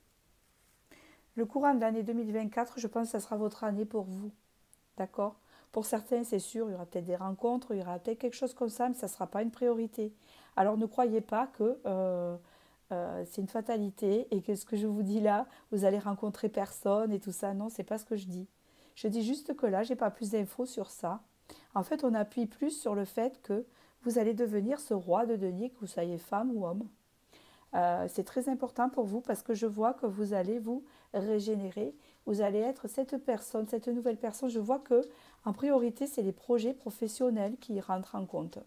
Le courant de l'année 2024, je pense que ça sera votre année pour vous. D'accord? Pour certains, c'est sûr, il y aura peut-être des rencontres, il y aura peut-être quelque chose comme ça, mais ça ne sera pas une priorité. Alors ne croyez pas que c'est une fatalité et que ce que je vous dis là, vous allez rencontrer personne et tout ça. Non, c'est pas ce que je dis. Je dis juste que là, j'ai pas plus d'infos sur ça. En fait, on appuie plus sur le fait que vous allez devenir ce roi de denier, que vous soyez femme ou homme. C'est très important pour vous parce que je vois que vous allez vous régénérer. Vous allez être cette personne, cette nouvelle personne. Je vois que en priorité, c'est les projets professionnels qui rentrent en compte.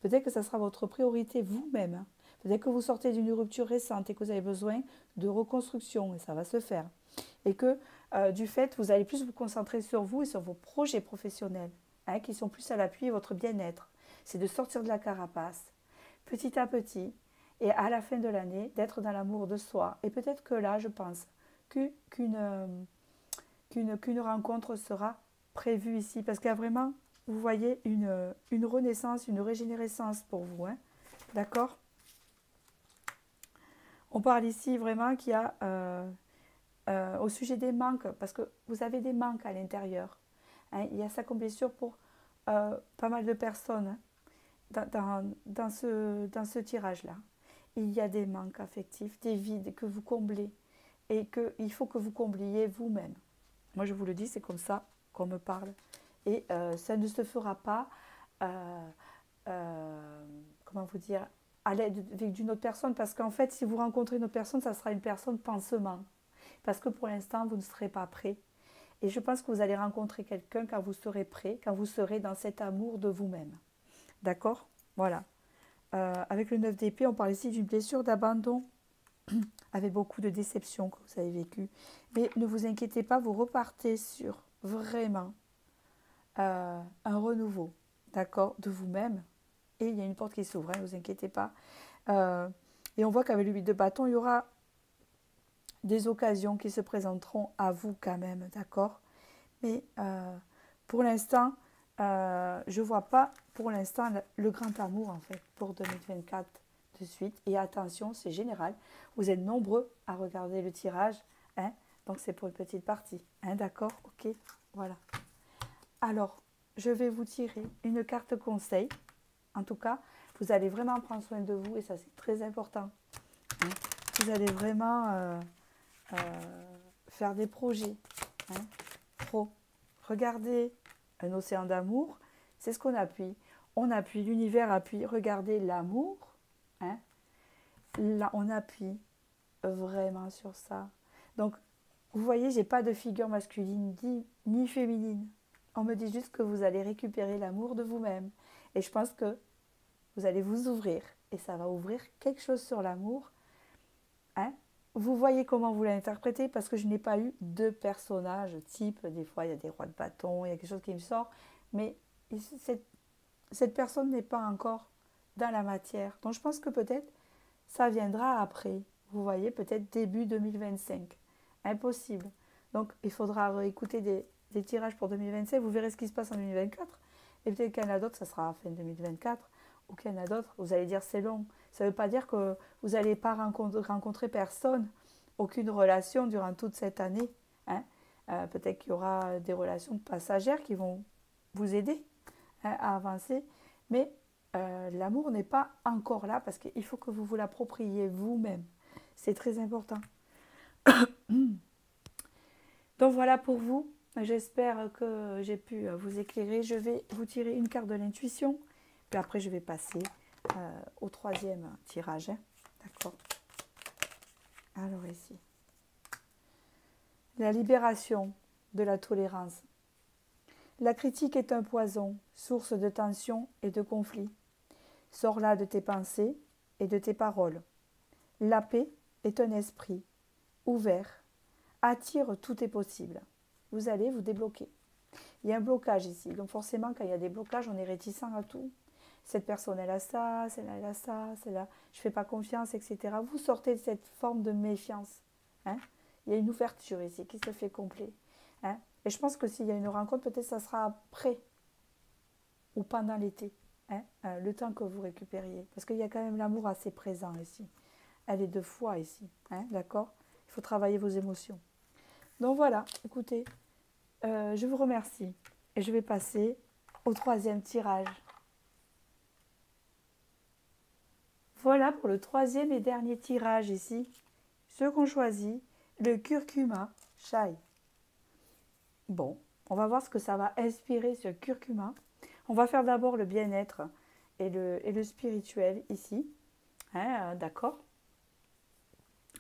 Peut-être que ça sera votre priorité vous-même. Peut-être que vous sortez d'une rupture récente et que vous avez besoin de reconstruction et ça va se faire. Et que du fait, vous allez plus vous concentrer sur vous et sur vos projets professionnels hein, qui sont plus à l'appui de votre bien-être. C'est de sortir de la carapace petit à petit et à la fin de l'année d'être dans l'amour de soi. Et peut-être que là, je pense qu'une rencontre sera prévue ici parce qu'il y a vraiment, vous voyez, une renaissance, une régénérescence pour vous. Hein. D'accord? On parle ici vraiment qu'il y a, au sujet des manques, parce que vous avez des manques à l'intérieur. Hein, il y a ça comme blessure pour pas mal de personnes hein, dans ce tirage-là. Il y a des manques affectifs, des vides que vous comblez et qu'il faut que vous combliez vous-même. Moi, je vous le dis, c'est comme ça qu'on me parle. Et ça ne se fera pas, comment vous dire, à l'aide d'une autre personne, parce qu'en fait, si vous rencontrez une autre personne, ça sera une personne pansement. Parce que pour l'instant, vous ne serez pas prêt. Et je pense que vous allez rencontrer quelqu'un quand vous serez prêt, quand vous serez dans cet amour de vous-même. D'accord? Voilà. Avec le 9 d'épée, on parle ici d'une blessure d'abandon avec beaucoup de déception que vous avez vécue. Mais ne vous inquiétez pas, vous repartez sur vraiment un renouveau, d'accord, de vous-même. Et il y a une porte qui s'ouvre, ne vous inquiétez pas. Et on voit qu'avec le 8 de bâton, il y aura des occasions qui se présenteront à vous quand même, d'accord. Mais pour l'instant, je ne vois pas pour l'instant le grand amour en fait pour 2024 de suite. Et attention, c'est général. Vous êtes nombreux à regarder le tirage, hein, donc c'est pour une petite partie, hein, d'accord, ok, voilà. Alors, je vais vous tirer une carte conseil. En tout cas, vous allez vraiment prendre soin de vous et ça c'est très important. Hein. Vous allez vraiment faire des projets. Hein, pro. Regardez un océan d'amour, c'est ce qu'on appuie. On appuie, l'univers appuie. Regardez l'amour. Hein, là, on appuie vraiment sur ça. Donc, vous voyez, j'ai pas de figure masculine ni féminine. On me dit juste que vous allez récupérer l'amour de vous-même. Et je pense que vous allez vous ouvrir. Et ça va ouvrir quelque chose sur l'amour Hein? Vous voyez comment vous l'interprétez parce que je n'ai pas eu de personnage type. Des fois, il y a des rois de bâton, il y a quelque chose qui me sort. Mais cette personne n'est pas encore dans la matière. Donc, je pense que peut-être ça viendra après. Vous voyez, peut-être début 2025. Impossible. Donc, il faudra écouter des tirages pour 2025. Vous verrez ce qui se passe en 2024. Et peut-être qu'il y en a d'autres, ça sera à fin 2024. Ou qu'il y en a d'autres, vous allez dire c'est long. Ça ne veut pas dire que vous n'allez pas rencontrer personne, aucune relation durant toute cette année. Hein. Peut-être qu'il y aura des relations passagères qui vont vous aider, hein, à avancer. Mais l'amour n'est pas encore là parce qu'il faut que vous vous l'appropriez vous-même. C'est très important. Donc voilà pour vous. J'espère que j'ai pu vous éclairer. Je vais vous tirer une carte de l'intuition. Puis après, je vais passer au troisième tirage. Hein. D'accord. Alors ici. La libération de la tolérance. La critique est un poison, source de tension et de conflit. Sors-la de tes pensées et de tes paroles. La paix est un esprit ouvert. Attire tout est possible. Vous allez vous débloquer. Il y a un blocage ici. Donc forcément, quand il y a des blocages, on est réticent à tout. Cette personne, elle a ça, celle-là, elle a ça, celle-là, je ne fais pas confiance, etc. Vous sortez de cette forme de méfiance. Hein. Il y a une ouverture ici qui se fait complet. Hein. Et je pense que s'il y a une rencontre, peut-être ça sera après ou pendant l'été. Hein, le temps que vous récupériez. Parce qu'il y a quand même l'amour assez présent ici. Elle est de foi ici. Hein, d'accord. Il faut travailler vos émotions. Donc voilà, écoutez, je vous remercie. Et je vais passer au troisième tirage. Voilà pour le troisième et dernier tirage ici. Ceux qu'on choisit, le curcuma chai. Bon, on va voir ce que ça va inspirer ce curcuma. On va faire d'abord le bien-être et le spirituel ici. Hein, d'accord.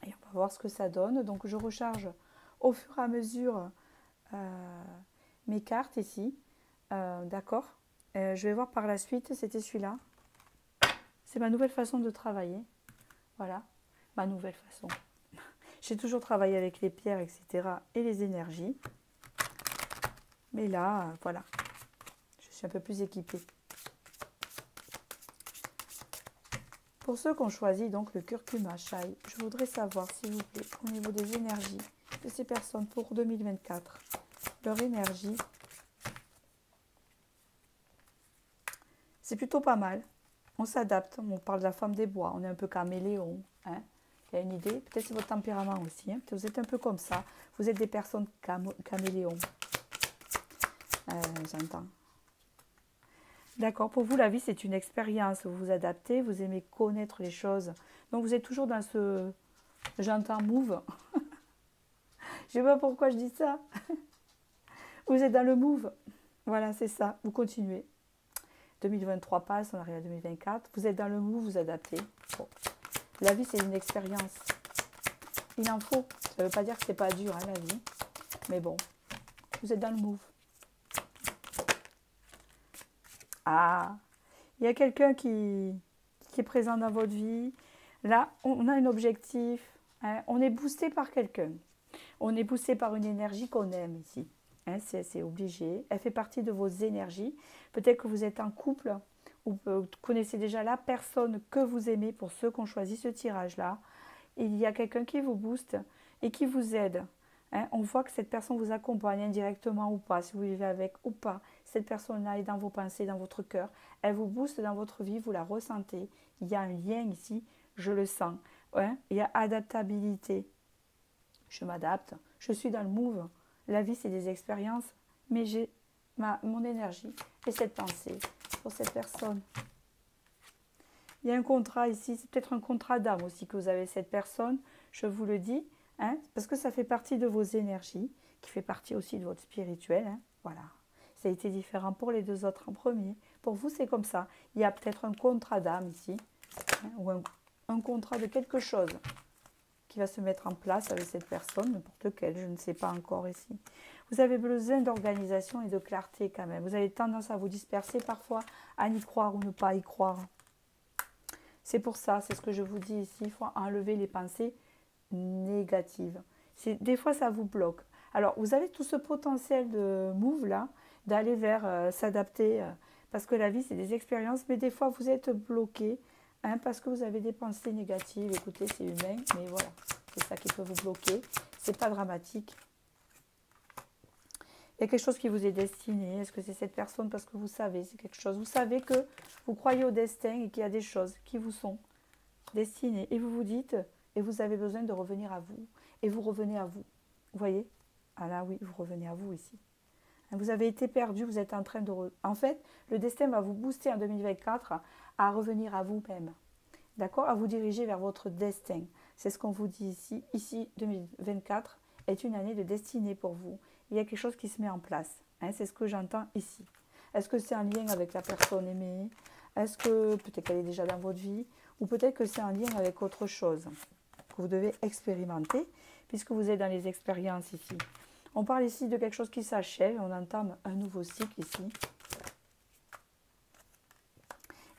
Et on va voir ce que ça donne. Donc je recharge au fur et à mesure mes cartes ici. D'accord. Je vais voir par la suite, c'était celui-là. C'est ma nouvelle façon de travailler. Voilà, ma nouvelle façon. J'ai toujours travaillé avec les pierres, etc. et les énergies. Mais là, voilà, je suis un peu plus équipée. Pour ceux qui ont choisi donc le curcuma chai, je voudrais savoir, s'il vous plaît, au niveau des énergies de ces personnes pour 2024, leur énergie, c'est plutôt pas mal. On s'adapte, on parle de la femme des bois, on est un peu caméléon. Hein. Il y a une idée, peut-être c'est votre tempérament aussi. Hein. Vous êtes un peu comme ça, vous êtes des personnes caméléons. J'entends. D'accord, pour vous, la vie, c'est une expérience. Vous vous adaptez, vous aimez connaître les choses. Donc, vous êtes toujours dans ce... J'entends move. Je ne sais pas pourquoi je dis ça. Vous êtes dans le move. Voilà, c'est ça. Vous continuez. 2023 passe, on arrive à 2024. Vous êtes dans le move, vous adaptez. Bon. La vie, c'est une expérience. Il en faut. Ça ne veut pas dire que c'est pas dur, hein, la vie. Mais bon, vous êtes dans le move. Ah, il y a quelqu'un qui est présent dans votre vie. Là, on a un objectif. Hein, on est boosté par quelqu'un. On est boosté par une énergie qu'on aime ici. Hein, c'est obligé. Elle fait partie de vos énergies. Peut-être que vous êtes en couple ou vous connaissez déjà la personne que vous aimez pour ceux qui ont choisi ce tirage-là. Il y a quelqu'un qui vous booste et qui vous aide. Hein, on voit que cette personne vous accompagne indirectement ou pas, si vous vivez avec ou pas. Cette personne-là est dans vos pensées, dans votre cœur. Elle vous booste dans votre vie, vous la ressentez. Il y a un lien ici, je le sens. Ouais, il y a adaptabilité. Je m'adapte, je suis dans le move. La vie, c'est des expériences, mais j'ai mon énergie et cette pensée pour cette personne. Il y a un contrat ici, c'est peut-être un contrat d'âme aussi que vous avez cette personne, je vous le dis, hein, parce que ça fait partie de vos énergies, qui fait partie aussi de votre spirituel. Hein, voilà. Ça a été différent pour les deux autres en premier. Pour vous, c'est comme ça. Il y a peut-être un contrat d'âme ici, hein, ou un contrat de quelque chose qui va se mettre en place avec cette personne, n'importe lequel, je ne sais pas encore ici. Vous avez besoin d'organisation et de clarté quand même. Vous avez tendance à vous disperser parfois, à y croire ou ne pas y croire. C'est pour ça, c'est ce que je vous dis ici, il faut enlever les pensées négative. Des fois, ça vous bloque. Alors, vous avez tout ce potentiel de move là, d'aller vers s'adapter, parce que la vie, c'est des expériences, mais des fois, vous êtes bloqué, hein, parce que vous avez des pensées négatives. Écoutez, c'est humain, mais voilà, c'est ça qui peut vous bloquer. C'est pas dramatique. Il y a quelque chose qui vous est destiné. Est-ce que c'est cette personne parce que vous savez, c'est quelque chose. Vous savez que vous croyez au destin et qu'il y a des choses qui vous sont destinées. Et vous vous dites, et vous avez besoin de revenir à vous. Et vous revenez à vous. Vous voyez? Ah là, oui, vous revenez à vous ici. Vous avez été perdu, vous êtes en train de... En fait, le destin va vous booster en 2024 à revenir à vous-même. D'accord? À vous diriger vers votre destin. C'est ce qu'on vous dit ici. Ici, 2024 est une année de destinée pour vous. Il y a quelque chose qui se met en place. Hein, c'est ce que j'entends ici. Est-ce que c'est en lien avec la personne aimée? Est-ce que peut-être qu'elle est déjà dans votre vie? Ou peut-être que c'est en lien avec autre chose que vous devez expérimenter, puisque vous êtes dans les expériences ici. On parle ici de quelque chose qui s'achève, on entame un nouveau cycle ici.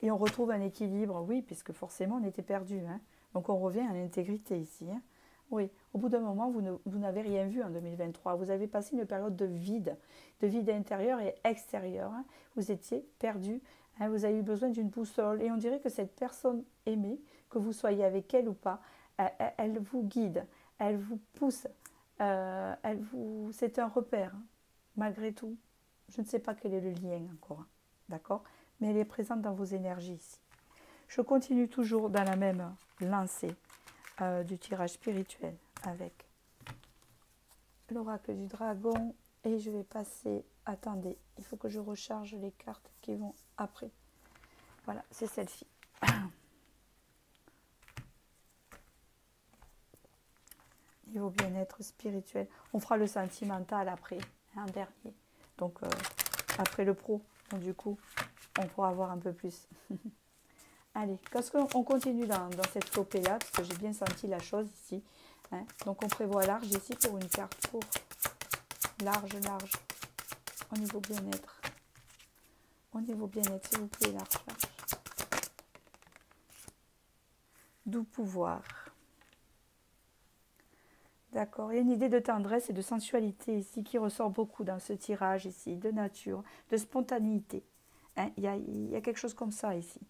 Et on retrouve un équilibre, oui, puisque forcément on était perdu. Hein. Donc on revient à l'intégrité ici. Hein. Oui, au bout d'un moment, vous n'avez rien vu en 2023. Vous avez passé une période de vide intérieur et extérieur. Hein. Vous étiez perdu, hein. Vous avez eu besoin d'une boussole. Et on dirait que cette personne aimée, que vous soyez avec elle ou pas, elle vous guide, elle vous pousse, c'est un repère, hein. Malgré tout. Je ne sais pas quel est le lien encore, hein. D'accord? Mais elle est présente dans vos énergies ici. Je continue toujours dans la même lancée du tirage spirituel avec l'oracle du dragon et je vais passer, attendez, il faut que je recharge les cartes qui vont après. Voilà, c'est celle-ci. Niveau bien-être spirituel. On fera le sentimental après, en dernier. Donc, après le pro. Donc, du coup, on pourra voir un peu plus. Allez, parce qu'on continue dans cette flopée-là, parce que j'ai bien senti la chose ici. Hein. Donc, on prévoit large ici pour une carte pour large, au niveau bien-être. Au niveau bien-être, s'il vous plaît, large. Doux pouvoir. D'accord, il y a une idée de tendresse et de sensualité ici qui ressort beaucoup dans ce tirage ici, de nature, de spontanéité. Hein, il y a quelque chose comme ça ici.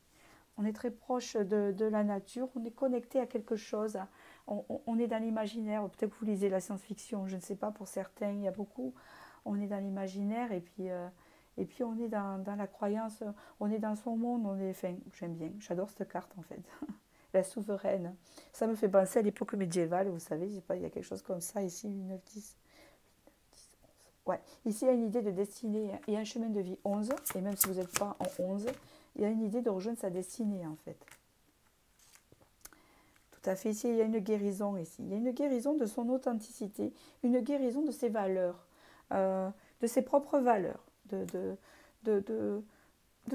On est très proche de la nature, on est connecté à quelque chose, on est dans l'imaginaire, peut-être que vous lisez la science-fiction, je ne sais pas, pour certains, il y a beaucoup, on est dans l'imaginaire et puis on est dans la croyance, on est dans son monde, enfin, j'aime bien, j'adore cette carte en fait. La souveraine. Ça me fait penser à l'époque médiévale, vous savez, je sais pas, il y a quelque chose comme ça ici, 8, 9, 10. Ouais, ici il y a une idée de destinée, il y a un chemin de vie 11, et même si vous n'êtes pas en 11, il y a une idée de rejoindre sa destinée en fait. Tout à fait, ici il y a une guérison ici. Il y a une guérison de son authenticité, une guérison de ses valeurs, de ses propres valeurs, de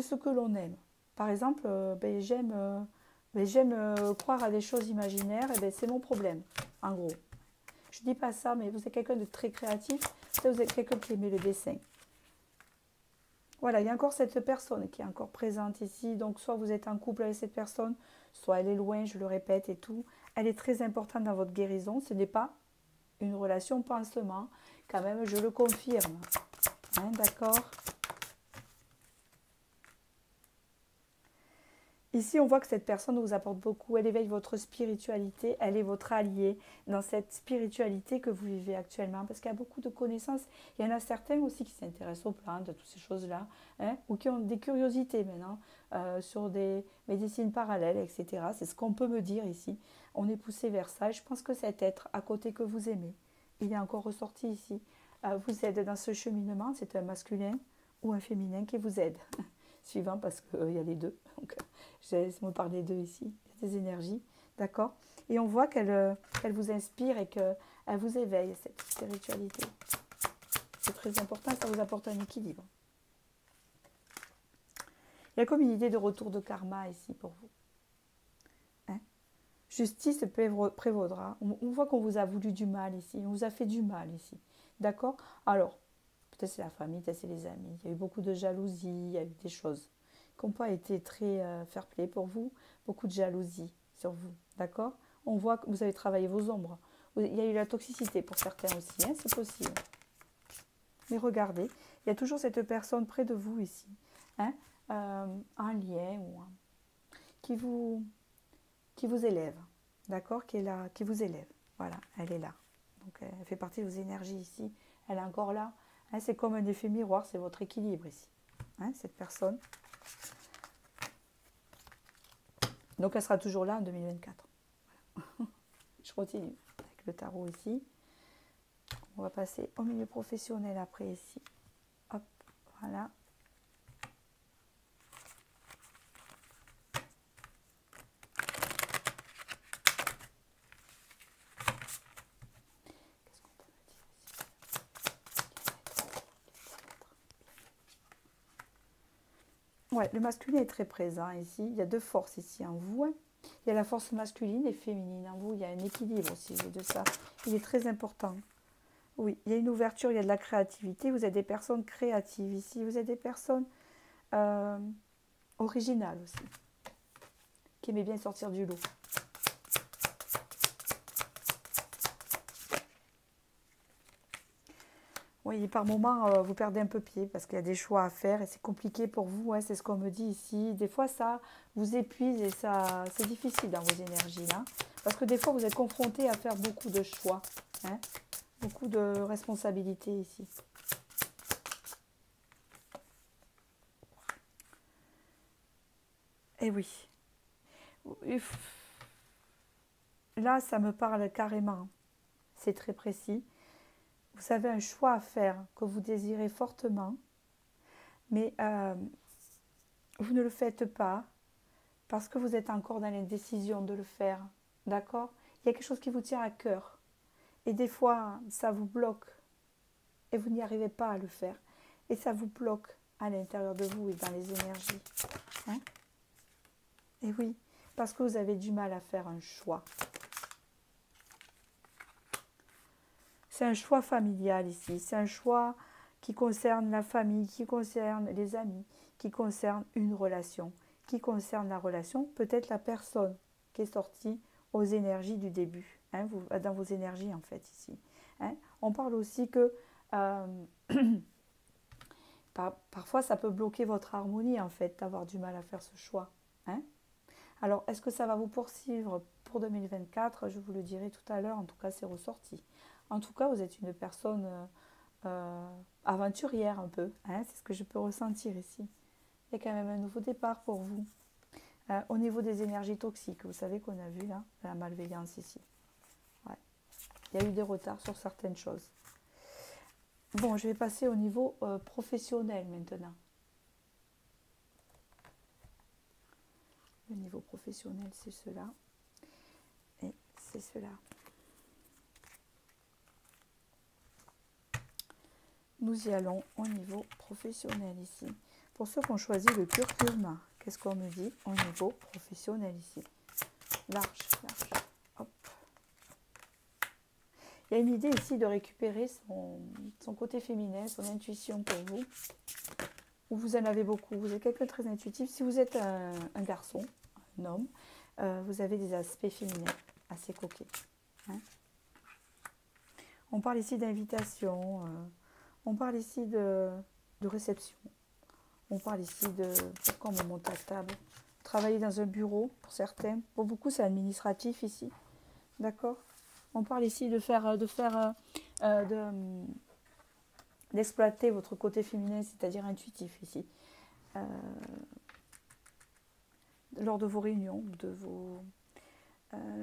ce que l'on aime. Par exemple, j'aime croire à des choses imaginaires, et c'est mon problème, en gros. Je ne dis pas ça, mais vous êtes quelqu'un de très créatif, vous êtes quelqu'un qui aime le dessin. Voilà, il y a encore cette personne qui est encore présente ici. Donc, soit vous êtes en couple avec cette personne, soit elle est loin, je le répète et tout. Elle est très importante dans votre guérison. Ce n'est pas une relation pansement. Quand même, je le confirme. Hein, d'accord? Ici, on voit que cette personne vous apporte beaucoup. Elle éveille votre spiritualité. Elle est votre alliée dans cette spiritualité que vous vivez actuellement. Parce qu'il y a beaucoup de connaissances. Il y en a certains aussi qui s'intéressent aux plantes, à toutes ces choses-là. Hein, ou qui ont des curiosités maintenant sur des médecines parallèles, etc. C'est ce qu'on peut me dire ici. On est poussé vers ça. Et je pense que cet être à côté que vous aimez, il est encore ressorti ici. Vous aide dans ce cheminement. C'est un masculin ou un féminin qui vous aide. Suivant parce qu'il y a les deux. Donc, je laisse me parler d'eux ici. Il y a des énergies, d'accord? Et on voit qu'elle vous inspire et qu'elle vous éveille, cette spiritualité. C'est très important, ça vous apporte un équilibre. Il y a comme une idée de retour de karma ici pour vous. Hein? Justice prévaudra. On voit qu'on vous a voulu du mal ici. On vous a fait du mal ici. D'accord? Alors, peut-être c'est la famille, peut-être c'est les amis. Il y a eu beaucoup de jalousie, il y a eu des choses qui n'ont pas été très fair-play pour vous. Beaucoup de jalousie sur vous, d'accord? On voit que vous avez travaillé vos ombres. Il y a eu la toxicité pour certains aussi, hein, c'est possible. Mais regardez, il y a toujours cette personne près de vous ici, hein, en lien ou qui vous élève, d'accord, qui est là, qui vous élève. Voilà, elle est là. Donc elle fait partie de vos énergies ici. Elle est encore là. Hein, c'est comme un effet miroir, c'est votre équilibre ici. Hein, cette personne. Donc elle sera toujours là en 2024. Voilà. Je continue avec le tarot ici. On va passer au milieu professionnel après ici. Hop, voilà. Ouais, le masculin est très présent ici. Il y a deux forces ici en vous. Hein. Il y a la force masculine et féminine en vous. Il y a un équilibre aussi de ça. Il est très important. Oui, il y a une ouverture, il y a de la créativité. Vous êtes des personnes créatives ici. Vous êtes des personnes originales aussi. Qui aimaient bien sortir du lot. Oui, par moment, vous perdez un peu pied parce qu'il y a des choix à faire et c'est compliqué pour vous. Hein, c'est ce qu'on me dit ici. Des fois, ça vous épuise et ça, c'est difficile dans vos énergies là. Parce que des fois, vous êtes confronté à faire beaucoup de choix. Hein, beaucoup de responsabilités ici. Et oui. Là, ça me parle carrément. C'est très précis. Vous avez un choix à faire que vous désirez fortement, mais vous ne le faites pas parce que vous êtes encore dans l'indécision de le faire. D'accord? Il y a quelque chose qui vous tient à cœur. Et des fois, ça vous bloque et vous n'y arrivez pas à le faire. Et ça vous bloque à l'intérieur de vous et dans les énergies. Hein? Et oui, parce que vous avez du mal à faire un choix. C'est un choix familial ici. C'est un choix qui concerne la famille, qui concerne les amis, qui concerne une relation, qui concerne la relation, peut-être la personne qui est sortie aux énergies du début, hein, dans vos énergies en fait ici. Hein. On parle aussi que parfois ça peut bloquer votre harmonie en fait, d'avoir du mal à faire ce choix. Hein. Alors, est-ce que ça va vous poursuivre pour 2024? Je vous le dirai tout à l'heure, en tout cas c'est ressorti. En tout cas, vous êtes une personne aventurière un peu, hein, c'est ce que je peux ressentir ici. Il y a quand même un nouveau départ pour vous. Au niveau des énergies toxiques, vous savez qu'on a vu là, la malveillance ici. Ouais. Il y a eu des retards sur certaines choses. Bon, je vais passer au niveau professionnel maintenant. Le niveau professionnel, c'est cela. Et c'est cela. Nous y allons au niveau professionnel ici. Pour ceux qui ont choisi le curcuma, qu'est-ce qu'on me dit au niveau professionnel ici? Large, large. Hop. Il y a une idée ici de récupérer son côté féminin, son intuition pour vous. Ou vous en avez beaucoup. Vous êtes quelqu'un de très intuitif. Si vous êtes un garçon, un homme, vous avez des aspects féminins assez coquets. Hein. On parle ici d'invitation. On parle ici de réception. On parle ici de... Pourquoi on me monte à table? Travailler dans un bureau, pour certains. Pour beaucoup, c'est administratif ici. D'accord? On parle ici d'exploiter votre côté féminin, c'est-à-dire intuitif ici. Lors de vos réunions,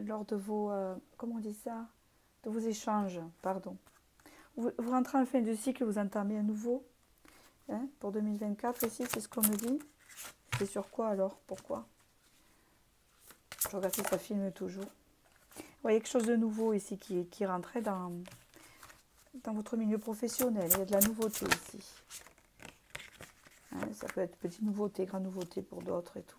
lors de vos... comment on dit ça? De vos échanges, pardon. Vous rentrez en fin de cycle, vous entamez un nouveau. Hein, pour 2024, ici, c'est ce qu'on me dit. C'est sur quoi alors? Pourquoi? Je regarde si ça filme toujours. Vous voyez quelque chose de nouveau ici qui rentrait dans votre milieu professionnel. Il y a de la nouveauté ici. Hein, ça peut être petite nouveauté, grande nouveauté pour d'autres et tout.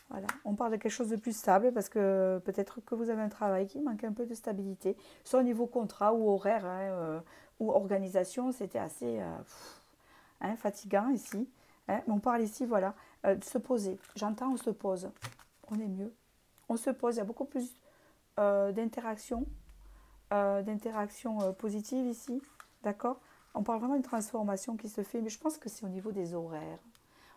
Voilà. On parle de quelque chose de plus stable parce que peut-être que vous avez un travail qui manque un peu de stabilité. Soit au niveau contrat ou horaire hein, ou organisation, c'était assez fatigant ici. Hein. Mais on parle ici, voilà, de se poser. J'entends, on se pose. On est mieux. On se pose, il y a beaucoup plus d'interaction positive ici, d'accord? On parle vraiment d'une transformation qui se fait, mais je pense que c'est au niveau des horaires,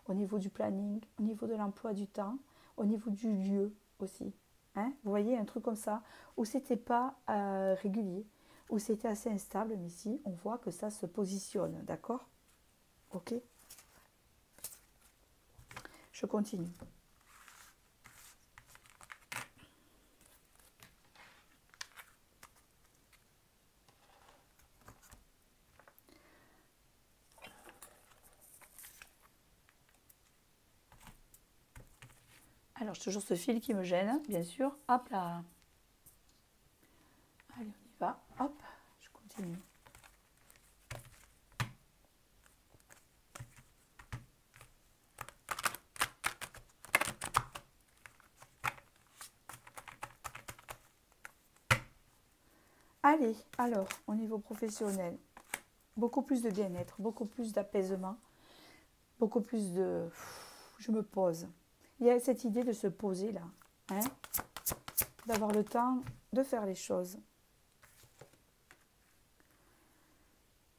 au niveau du planning, au niveau de l'emploi du temps, au niveau du lieu aussi. Hein? Vous voyez, un truc comme ça, où c'était pas régulier, où c'était assez instable, mais ici, on voit que ça se positionne, d'accord? Ok? Je continue. Alors, j'ai toujours ce fil qui me gêne, bien sûr. Hop là. Allez, on y va. Hop, je continue. Allez, alors, au niveau professionnel, beaucoup plus de bien-être, beaucoup plus d'apaisement, beaucoup plus de... Je me pose. Il y a cette idée de se poser là, hein, d'avoir le temps de faire les choses.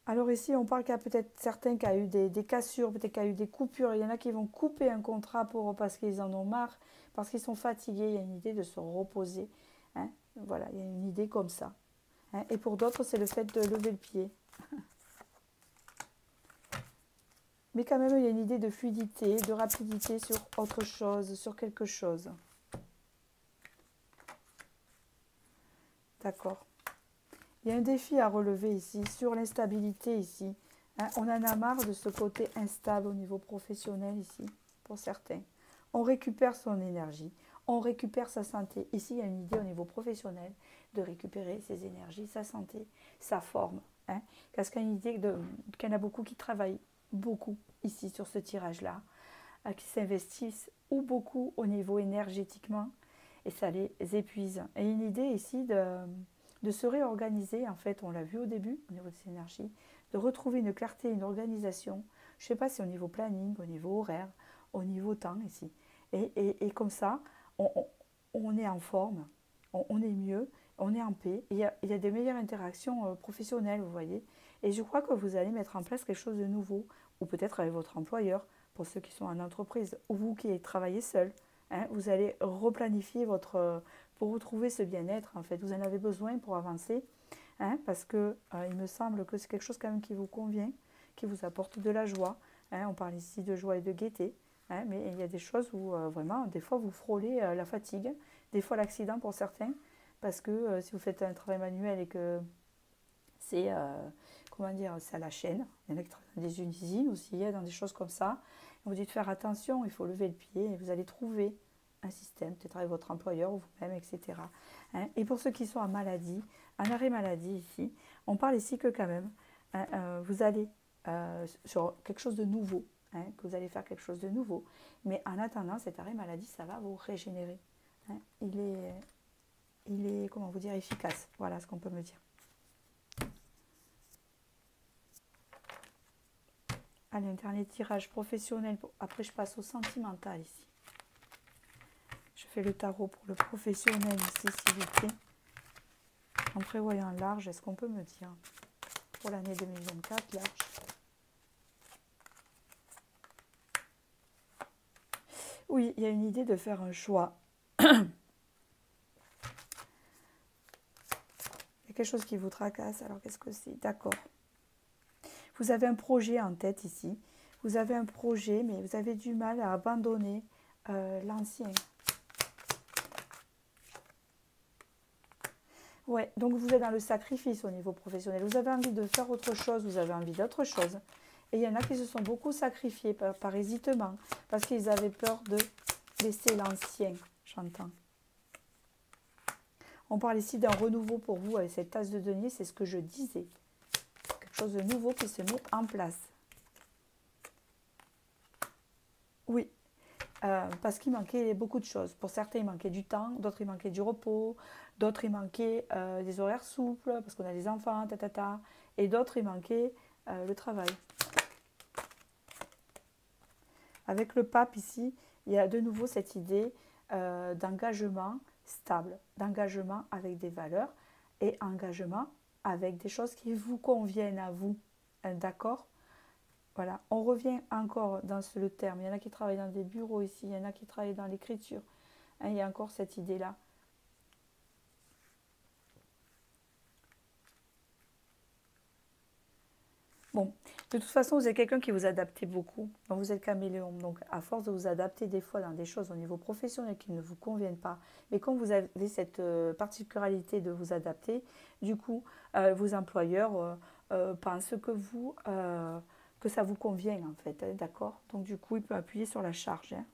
Alors ici, on parle qu'il y a peut-être certains qui ont eu des cassures, peut-être qu'il y a eu des coupures. Il y en a qui vont couper un contrat parce qu'ils en ont marre, parce qu'ils sont fatigués. Il y a une idée de se reposer. Hein. Voilà, il y a une idée comme ça. Hein. Et pour d'autres, c'est le fait de lever le pied. Mais quand même, il y a une idée de fluidité, de rapidité sur autre chose, sur quelque chose. D'accord. Il y a un défi à relever ici, sur l'instabilité ici. Hein, on en a marre de ce côté instable au niveau professionnel ici, pour certains. On récupère son énergie, on récupère sa santé. Ici, il y a une idée au niveau professionnel de récupérer ses énergies, sa santé, sa forme. Hein, parce qu'il y a une idée qu'il y en a beaucoup qui travaillent beaucoup ici sur ce tirage-là, qui s'investissent ou beaucoup au niveau énergétiquement, et ça les épuise. Et une idée ici de se réorganiser, en fait, on l'a vu au début, au niveau de ces énergies, de retrouver une clarté, une organisation, je ne sais pas si au niveau planning, au niveau horaire, au niveau temps ici. Et comme ça, on est en forme, on est mieux, on est en paix, il y a des meilleures interactions professionnelles, vous voyez. Et je crois que vous allez mettre en place quelque chose de nouveau, ou peut-être avec votre employeur, pour ceux qui sont en entreprise, ou vous qui travaillez seul. Hein, vous allez replanifier pour retrouver ce bien-être, en fait. Vous en avez besoin pour avancer, hein, parce que il me semble que c'est quelque chose quand même qui vous convient, qui vous apporte de la joie. Hein, on parle ici de joie et de gaieté, hein, mais il y a des choses où vraiment, des fois, vous frôlez la fatigue, des fois l'accident pour certains, parce que si vous faites un travail manuel et que c'est comment dire, c'est à la chaîne. Il y en a qui travaillent dans des usines aussi, dans des choses comme ça. Vous dites faire attention, il faut lever le pied et vous allez trouver un système, peut-être avec votre employeur ou vous-même, etc. Hein. Et pour ceux qui sont en maladie, en arrêt maladie ici, on parle ici que quand même, hein, vous allez sur quelque chose de nouveau, hein, que vous allez faire quelque chose de nouveau. Mais en attendant, cet arrêt maladie, ça va vous régénérer. Hein. Il est, comment vous dire, efficace. Voilà ce qu'on peut me dire. Allez, un dernier tirage professionnel. Après, je passe au sentimental ici. Je fais le tarot pour le professionnel ici, s'il vous plaît. En prévoyant large, est-ce qu'on peut me dire pour l'année 2024, large? Oui, il y a une idée de faire un choix. Il y a quelque chose qui vous tracasse. Alors, qu'est-ce que c'est? D'accord. Vous avez un projet en tête ici. Vous avez un projet, mais vous avez du mal à abandonner l'ancien. Ouais, donc vous êtes dans le sacrifice au niveau professionnel. Vous avez envie de faire autre chose, vous avez envie d'autre chose. Et il y en a qui se sont beaucoup sacrifiés par hésitement, parce qu'ils avaient peur de laisser l'ancien, j'entends. On parle ici d'un renouveau pour vous avec cette tasse de denier, c'est ce que je disais. Quelque chose de nouveau qui se met en place. Oui, parce qu'il manquait beaucoup de choses. Pour certains, il manquait du temps, d'autres, il manquait du repos, d'autres, il manquait des horaires souples, parce qu'on a des enfants, et d'autres, il manquait le travail. Avec le pape ici, il y a de nouveau cette idée d'engagement stable, d'engagement avec des valeurs et engagement avec des choses qui vous conviennent à vous. D'accord? Voilà, on revient encore dans le terme. Il y en a qui travaillent dans des bureaux ici, il y en a qui travaillent dans l'écriture. Il y a encore cette idée-là. Bon, de toute façon, vous êtes quelqu'un qui vous adapte beaucoup. Donc, vous êtes caméléon. Donc, à force de vous adapter des fois dans des choses au niveau professionnel qui ne vous conviennent pas, mais quand vous avez cette particularité de vous adapter, du coup, vos employeurs pensent que ça vous convient, en fait. Hein, d'accord? Donc, du coup, il peut appuyer sur la charge. Hein.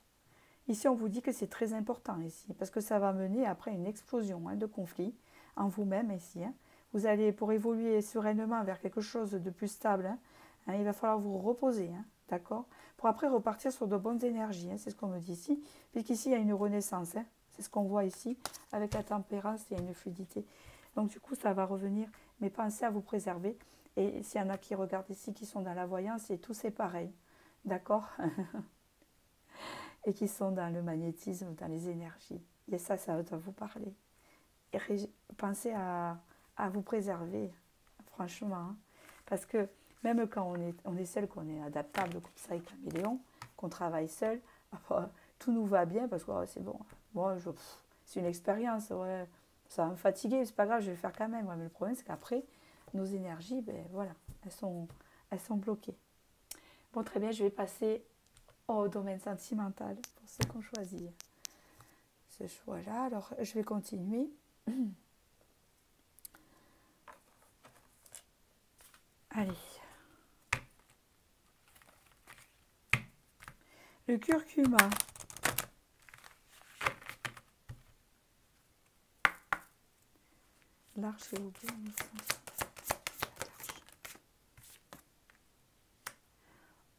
Ici, on vous dit que c'est très important, ici, parce que ça va mener après une explosion de conflits en vous-même, ici. Hein. Vous allez, pour évoluer sereinement vers quelque chose de plus stable, il va falloir vous reposer, d'accord? Pour après repartir sur de bonnes énergies, c'est ce qu'on me dit ici, puisqu'ici il y a une renaissance, c'est ce qu'on voit ici, avec la tempérance, il y a une fluidité. Donc du coup, ça va revenir, mais pensez à vous préserver. Et s'il y en a qui regardent ici, qui sont dans la voyance, et tout c'est pareil, d'accord? Et qui sont dans le magnétisme, dans les énergies. Et ça doit vous parler. Et pensez à vous préserver, franchement. Hein. Parce que même quand on est seul, qu'on est adaptable comme ça et caméléon, qu'on travaille seul, tout nous va bien parce que c'est bon. Moi, c'est une expérience, ouais. Ça va me fatiguer, c'est pas grave, je vais le faire quand même. Ouais, mais le problème, c'est qu'après, nos énergies, ben voilà, elles sont bloquées. Bon, très bien, je vais passer au domaine sentimental pour ceux qui ont choisi ce choix-là. Alors, je vais continuer. Allez. Le curcuma. L'arche est au bout.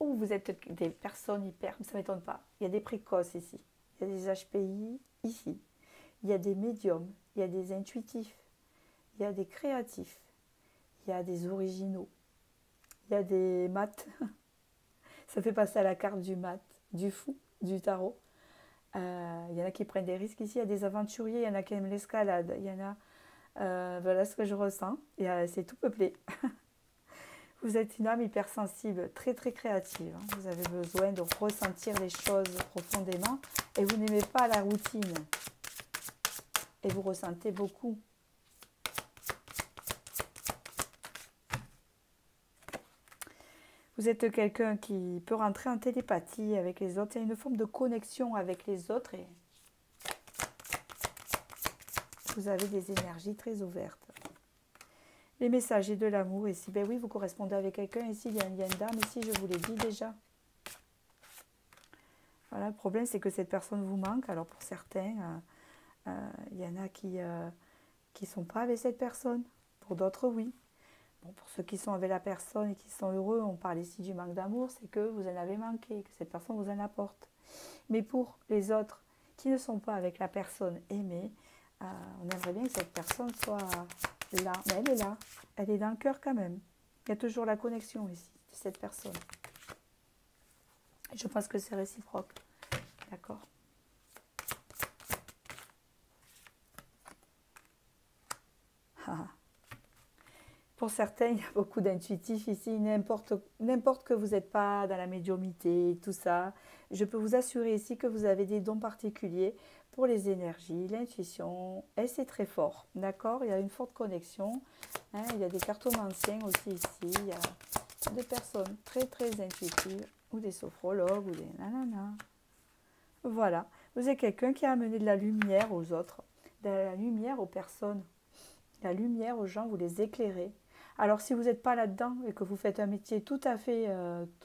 Oh, vous êtes des personnes hyper, ça ne m'étonne pas. Il y a des précoces ici. Il y a des HPI ici. Il y a des médiums. Il y a des intuitifs. Il y a des créatifs. Il y a des originaux. Il y a des maths. Ça fait passer à la carte du maths, du fou, du tarot. Il y en a qui prennent des risques ici. Il y a des aventuriers. Il y en a qui aiment l'escalade. Il y en a... voilà ce que je ressens. Et c'est tout peuplé. Vous êtes une âme hypersensible, très très créative. Hein. Vous avez besoin de ressentir les choses profondément et vous n'aimez pas la routine. Et vous ressentez beaucoup. Vous êtes quelqu'un qui peut rentrer en télépathie avec les autres. Il y a une forme de connexion avec les autres et vous avez des énergies très ouvertes. Les messagers de l'amour ici, ben oui, vous correspondez avec quelqu'un ici, il y a une dame ici, je vous l'ai dit déjà. Voilà, le problème c'est que cette personne vous manque, alors pour certains, il y en a qui ne sont pas avec cette personne, pour d'autres oui. Bon, pour ceux qui sont avec la personne et qui sont heureux, on parle ici du manque d'amour, c'est que vous en avez manqué, que cette personne vous en apporte. Mais pour les autres qui ne sont pas avec la personne aimée, on aimerait bien que cette personne soit là, mais elle est là, elle est dans le cœur quand même. Il y a toujours la connexion ici de cette personne. Je pense que c'est réciproque, d'accord. Pour certains, il y a beaucoup d'intuitifs ici, n'importe que vous n'êtes pas dans la médiumnité, tout ça. Je peux vous assurer ici que vous avez des dons particuliers pour les énergies, l'intuition, et c'est très fort, d'accord? Il y a une forte connexion, hein, il y a des cartomanciens aussi ici, il y a des personnes très très intuitives, ou des sophrologues, ou des nanana. Voilà, vous êtes quelqu'un qui a amené de la lumière aux autres, de la lumière aux personnes, la lumière aux gens, vous les éclairez. Alors si vous n'êtes pas là-dedans et que vous faites un métier tout à fait,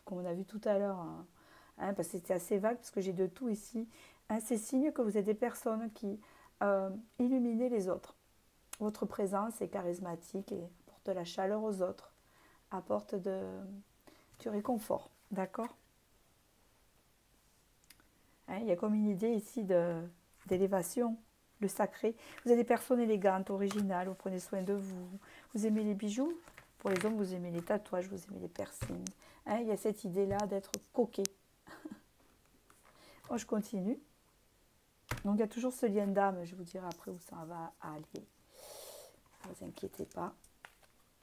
comme on a vu tout à l'heure, hein, parce que c'était assez vague, parce que j'ai de tout ici, hein, c'est signe que vous êtes des personnes qui illuminez les autres. Votre présence est charismatique et apporte de la chaleur aux autres, apporte du réconfort, d'accord? Hein, il y a comme une idée ici d'élévation, le sacré. Vous êtes des personnes élégantes, originales, vous prenez soin de vous. Vous aimez les bijoux. Pour les hommes, vous aimez les tatouages, vous aimez les piercings. Hein, il y a cette idée-là d'être coquet. Moi, je continue. Donc il y a toujours ce lien d'âme, je vous dirai après où ça va aller. Ne vous inquiétez pas,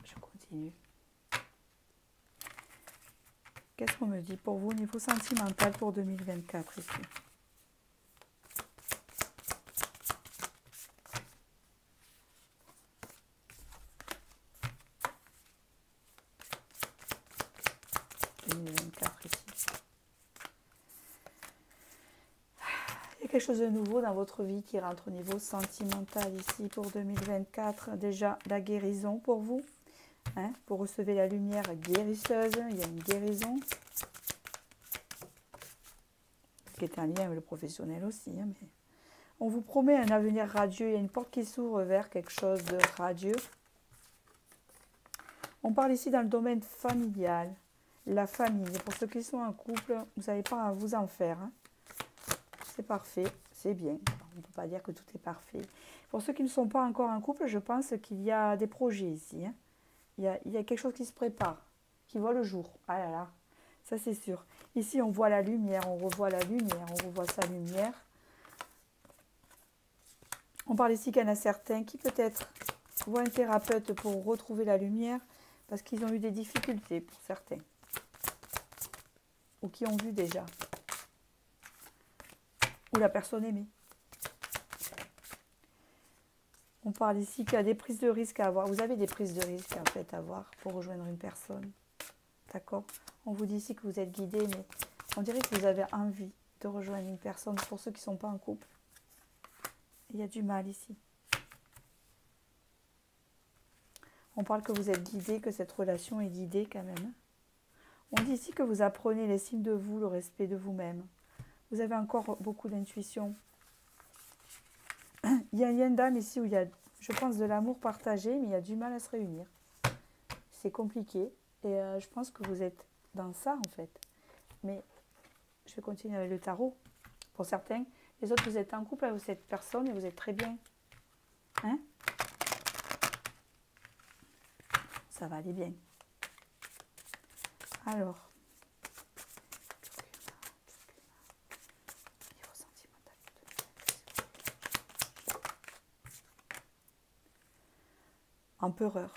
je continue. Qu'est-ce qu'on me dit pour vous au niveau sentimental pour 2024 ici? Quelque chose de nouveau dans votre vie qui rentre au niveau sentimental ici pour 2024. Déjà, la guérison pour vous. Hein, pour recevoir la lumière guérisseuse, il y a une guérison. Qui est un lien avec le professionnel aussi. Hein, mais on vous promet un avenir radieux. Il y a une porte qui s'ouvre vers quelque chose de radieux. On parle ici dans le domaine familial. La famille. Pour ceux qui sont en couple, vous n'avez pas à vous en faire. Hein. C'est parfait, c'est bien. On ne peut pas dire que tout est parfait. Pour ceux qui ne sont pas encore en couple, je pense qu'il y a des projets ici. Hein. Il y a quelque chose qui se prépare, qui voit le jour. Ah là là, ça c'est sûr. Ici, on voit la lumière, on revoit la lumière, on revoit sa lumière. On parle ici qu'il y en a certains qui peut-être voient un thérapeute pour retrouver la lumière parce qu'ils ont eu des difficultés pour certains. Ou qui ont vu déjà. Ou la personne aimée. On parle ici qu'il y a des prises de risque à avoir. Vous avez des prises de risque en fait à avoir pour rejoindre une personne. D'accord? On vous dit ici que vous êtes guidé, mais on dirait que vous avez envie de rejoindre une personne pour ceux qui ne sont pas en couple. Il y a du mal ici. On parle que vous êtes guidé, que cette relation est guidée quand même. On dit ici que vous apprenez l'estime de vous, le respect de vous-même. Vous avez encore beaucoup d'intuition. Il y a un lien d'âme ici où il y a, je pense, de l'amour partagé, mais il y a du mal à se réunir. C'est compliqué. Et je pense que vous êtes dans ça, en fait. Mais je vais continuer avec le tarot. Pour certains, les autres, vous êtes en couple avec cette personne et vous êtes très bien. Hein? Ça va aller bien. Alors. Empereur.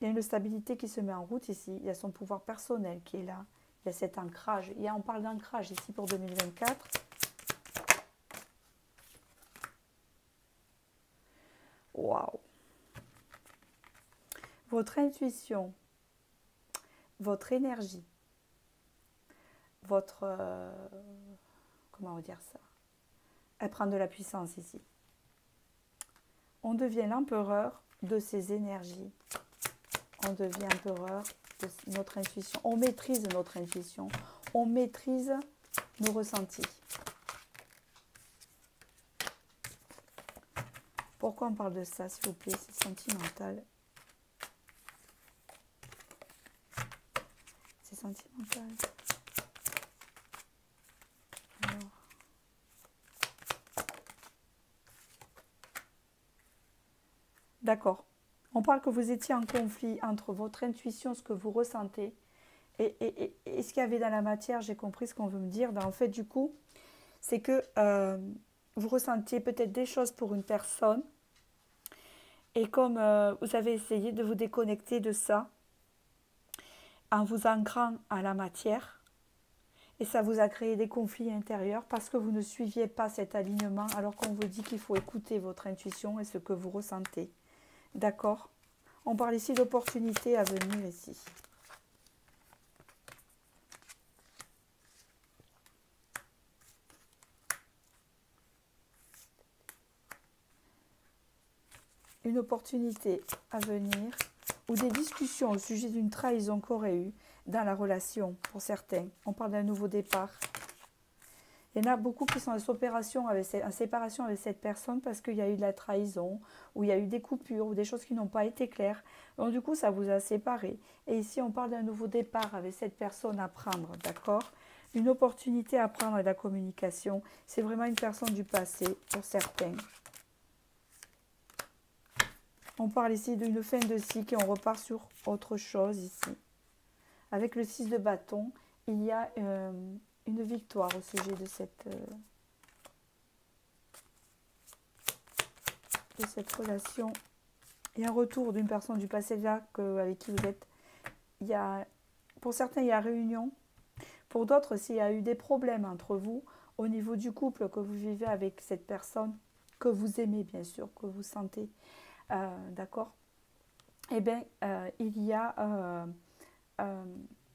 Il y a une stabilité qui se met en route ici. Il y a son pouvoir personnel qui est là. Il y a cet ancrage. On parle d'ancrage ici pour 2024. Waouh! Votre intuition, votre énergie, votre... comment vous dire ça? Elle prend de la puissance ici. On devient l'empereur de ses énergies. On devient empereur de notre intuition. On maîtrise notre intuition. On maîtrise nos ressentis. Pourquoi on parle de ça, s'il vous plaît? C'est sentimental. C'est sentimental. Alors. D'accord. On parle que vous étiez en conflit entre votre intuition, ce que vous ressentez, et ce qu'il y avait dans la matière. J'ai compris ce qu'on veut me dire. En fait, du coup, c'est que vous ressentiez peut-être des choses pour une personne, et comme vous avez essayé de vous déconnecter de ça, en vous ancrant à la matière, et ça vous a créé des conflits intérieurs parce que vous ne suiviez pas cet alignement, alors qu'on vous dit qu'il faut écouter votre intuition et ce que vous ressentez. D'accord? On parle ici d'opportunités à venir ici. Une opportunité à venir ou des discussions au sujet d'une trahison qu'aurait eu dans la relation pour certains. On parle d'un nouveau départ. Il y en a beaucoup qui sont en séparation avec cette personne parce qu'il y a eu de la trahison, ou il y a eu des coupures, ou des choses qui n'ont pas été claires. Donc du coup, ça vous a séparés. Et ici, on parle d'un nouveau départ avec cette personne à prendre, d'accord? Une opportunité à prendre de la communication. C'est vraiment une personne du passé pour certains. On parle ici d'une fin de cycle et on repart sur autre chose ici. Avec le 6 de bâton, il y a une victoire au sujet de cette... de cette relation. Il y a un retour d'une personne du passé là avec qui vous êtes. Il y a, pour certains, il y a réunion. Pour d'autres, s'il y a eu des problèmes entre vous, au niveau du couple que vous vivez avec cette personne, que vous aimez bien sûr, que vous sentez, d'accord? Eh bien, il y a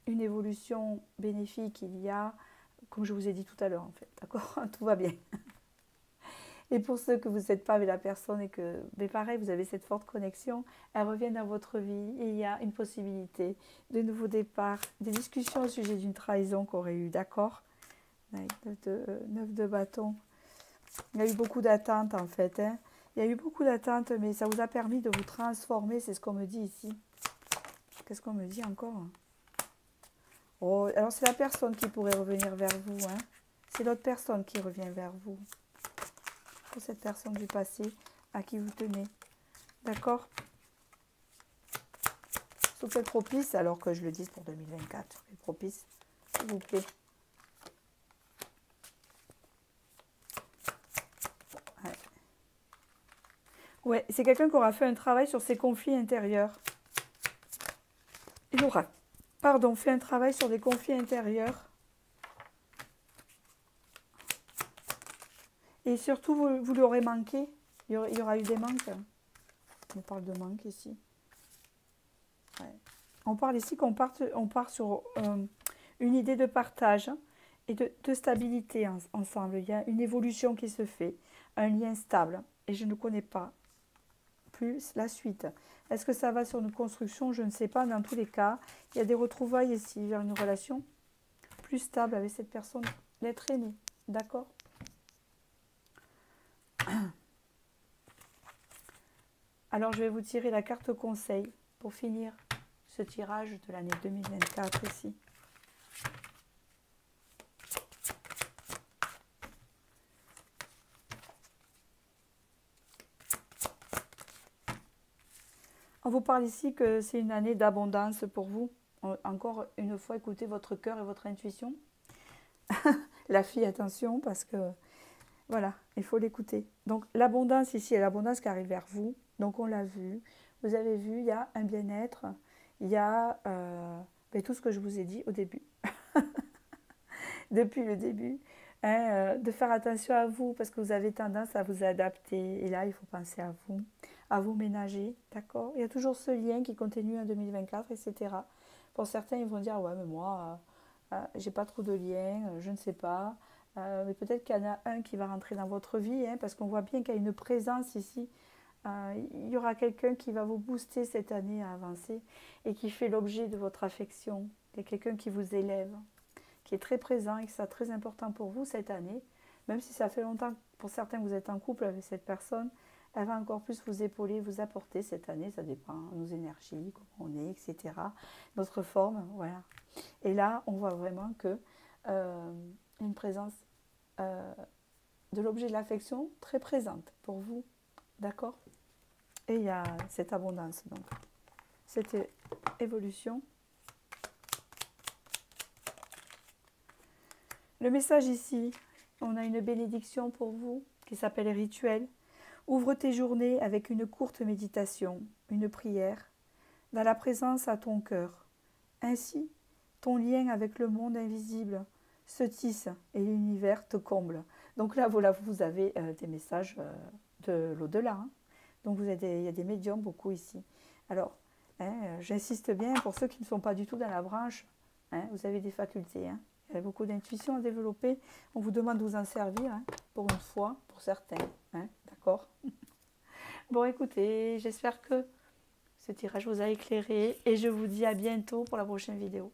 une évolution bénéfique, il y a, comme je vous ai dit tout à l'heure en fait, d'accord? Tout va bien. Et pour ceux que vous n'êtes pas avec la personne et que, mais pareil, vous avez cette forte connexion, elle revient dans votre vie et il y a une possibilité de nouveaux départs, des discussions au sujet d'une trahison qu'aurait eu, d'accord? Avec 9 de bâton. Il y a eu beaucoup d'attentes en fait. Hein. Il y a eu beaucoup d'attentes, mais ça vous a permis de vous transformer, c'est ce qu'on me dit ici. Qu'est-ce qu'on me dit encore? Oh, alors c'est la personne qui pourrait revenir vers vous. Hein. C'est l'autre personne qui revient vers vous. Pour cette personne du passé à qui vous tenez. D'accord? Soyez propice, alors que je le dise pour 2024. Soyez propice, s'il vous plaît. Ouais, c'est quelqu'un qui aura fait un travail sur ses conflits intérieurs. Il aura, pardon, fait un travail sur des conflits intérieurs. Et surtout, vous lui aurez manqué. Il y aura eu des manques. On parle de manque ici. Ouais. On parle ici qu'on part sur une idée de partage et de stabilité ensemble. Il y a une évolution qui se fait, un lien stable. Et je ne connais pas plus la suite. Est-ce que ça va sur une construction? Je ne sais pas. Dans tous les cas, il y a des retrouvailles ici vers une relation plus stable avec cette personne, l'être aimé. D'accord? Alors, je vais vous tirer la carte conseil pour finir ce tirage de l'année 2024 ici. On vous parle ici que c'est une année d'abondance pour vous. Encore une fois, écoutez votre cœur et votre intuition. La fille, attention, parce que, voilà, il faut l'écouter. Donc, l'abondance ici, est l'abondance qui arrive vers vous. Donc, on l'a vu. Vous avez vu, il y a un bien-être. Il y a tout ce que je vous ai dit au début. Depuis le début. Hein, de faire attention à vous, parce que vous avez tendance à vous adapter. Et là, il faut penser à vous ménager, d'accord? Il y a toujours ce lien qui continue en 2024, etc. Pour certains, ils vont dire, ouais, mais moi, j'ai pas trop de liens, je ne sais pas. Mais peut-être qu'il y en a un qui va rentrer dans votre vie, hein, parce qu'on voit bien qu'il y a une présence ici. Il y aura quelqu'un qui va vous booster cette année à avancer et qui fait l'objet de votre affection. Il y a quelqu'un qui vous élève, qui est très présent et que c'est très important pour vous cette année. Même si ça fait longtemps, pour certains, que vous êtes en couple avec cette personne, elle va encore plus vous épauler, vous apporter cette année. Ça dépend de nos énergies, comment on est, etc. Notre forme, voilà. Et là, on voit vraiment que une présence de l'objet de l'affection très présente pour vous, d'accord? Et il y a cette abondance, donc cette évolution. Le message ici, on a une bénédiction pour vous qui s'appelle rituel. Ouvre tes journées avec une courte méditation, une prière, dans la présence à ton cœur. Ainsi, ton lien avec le monde invisible se tisse et l'univers te comble. Donc là, voilà, vous avez des messages de l'au-delà. Hein. Donc il y a des médiums beaucoup ici. Alors, hein, j'insiste bien pour ceux qui ne sont pas du tout dans la branche, hein, vous avez des facultés. Hein. Il y a beaucoup d'intuition à développer. On vous demande de vous en servir, hein, pour une fois, pour certains. Hein, d'accord? Bon, écoutez, j'espère que ce tirage vous a éclairé et je vous dis à bientôt pour la prochaine vidéo.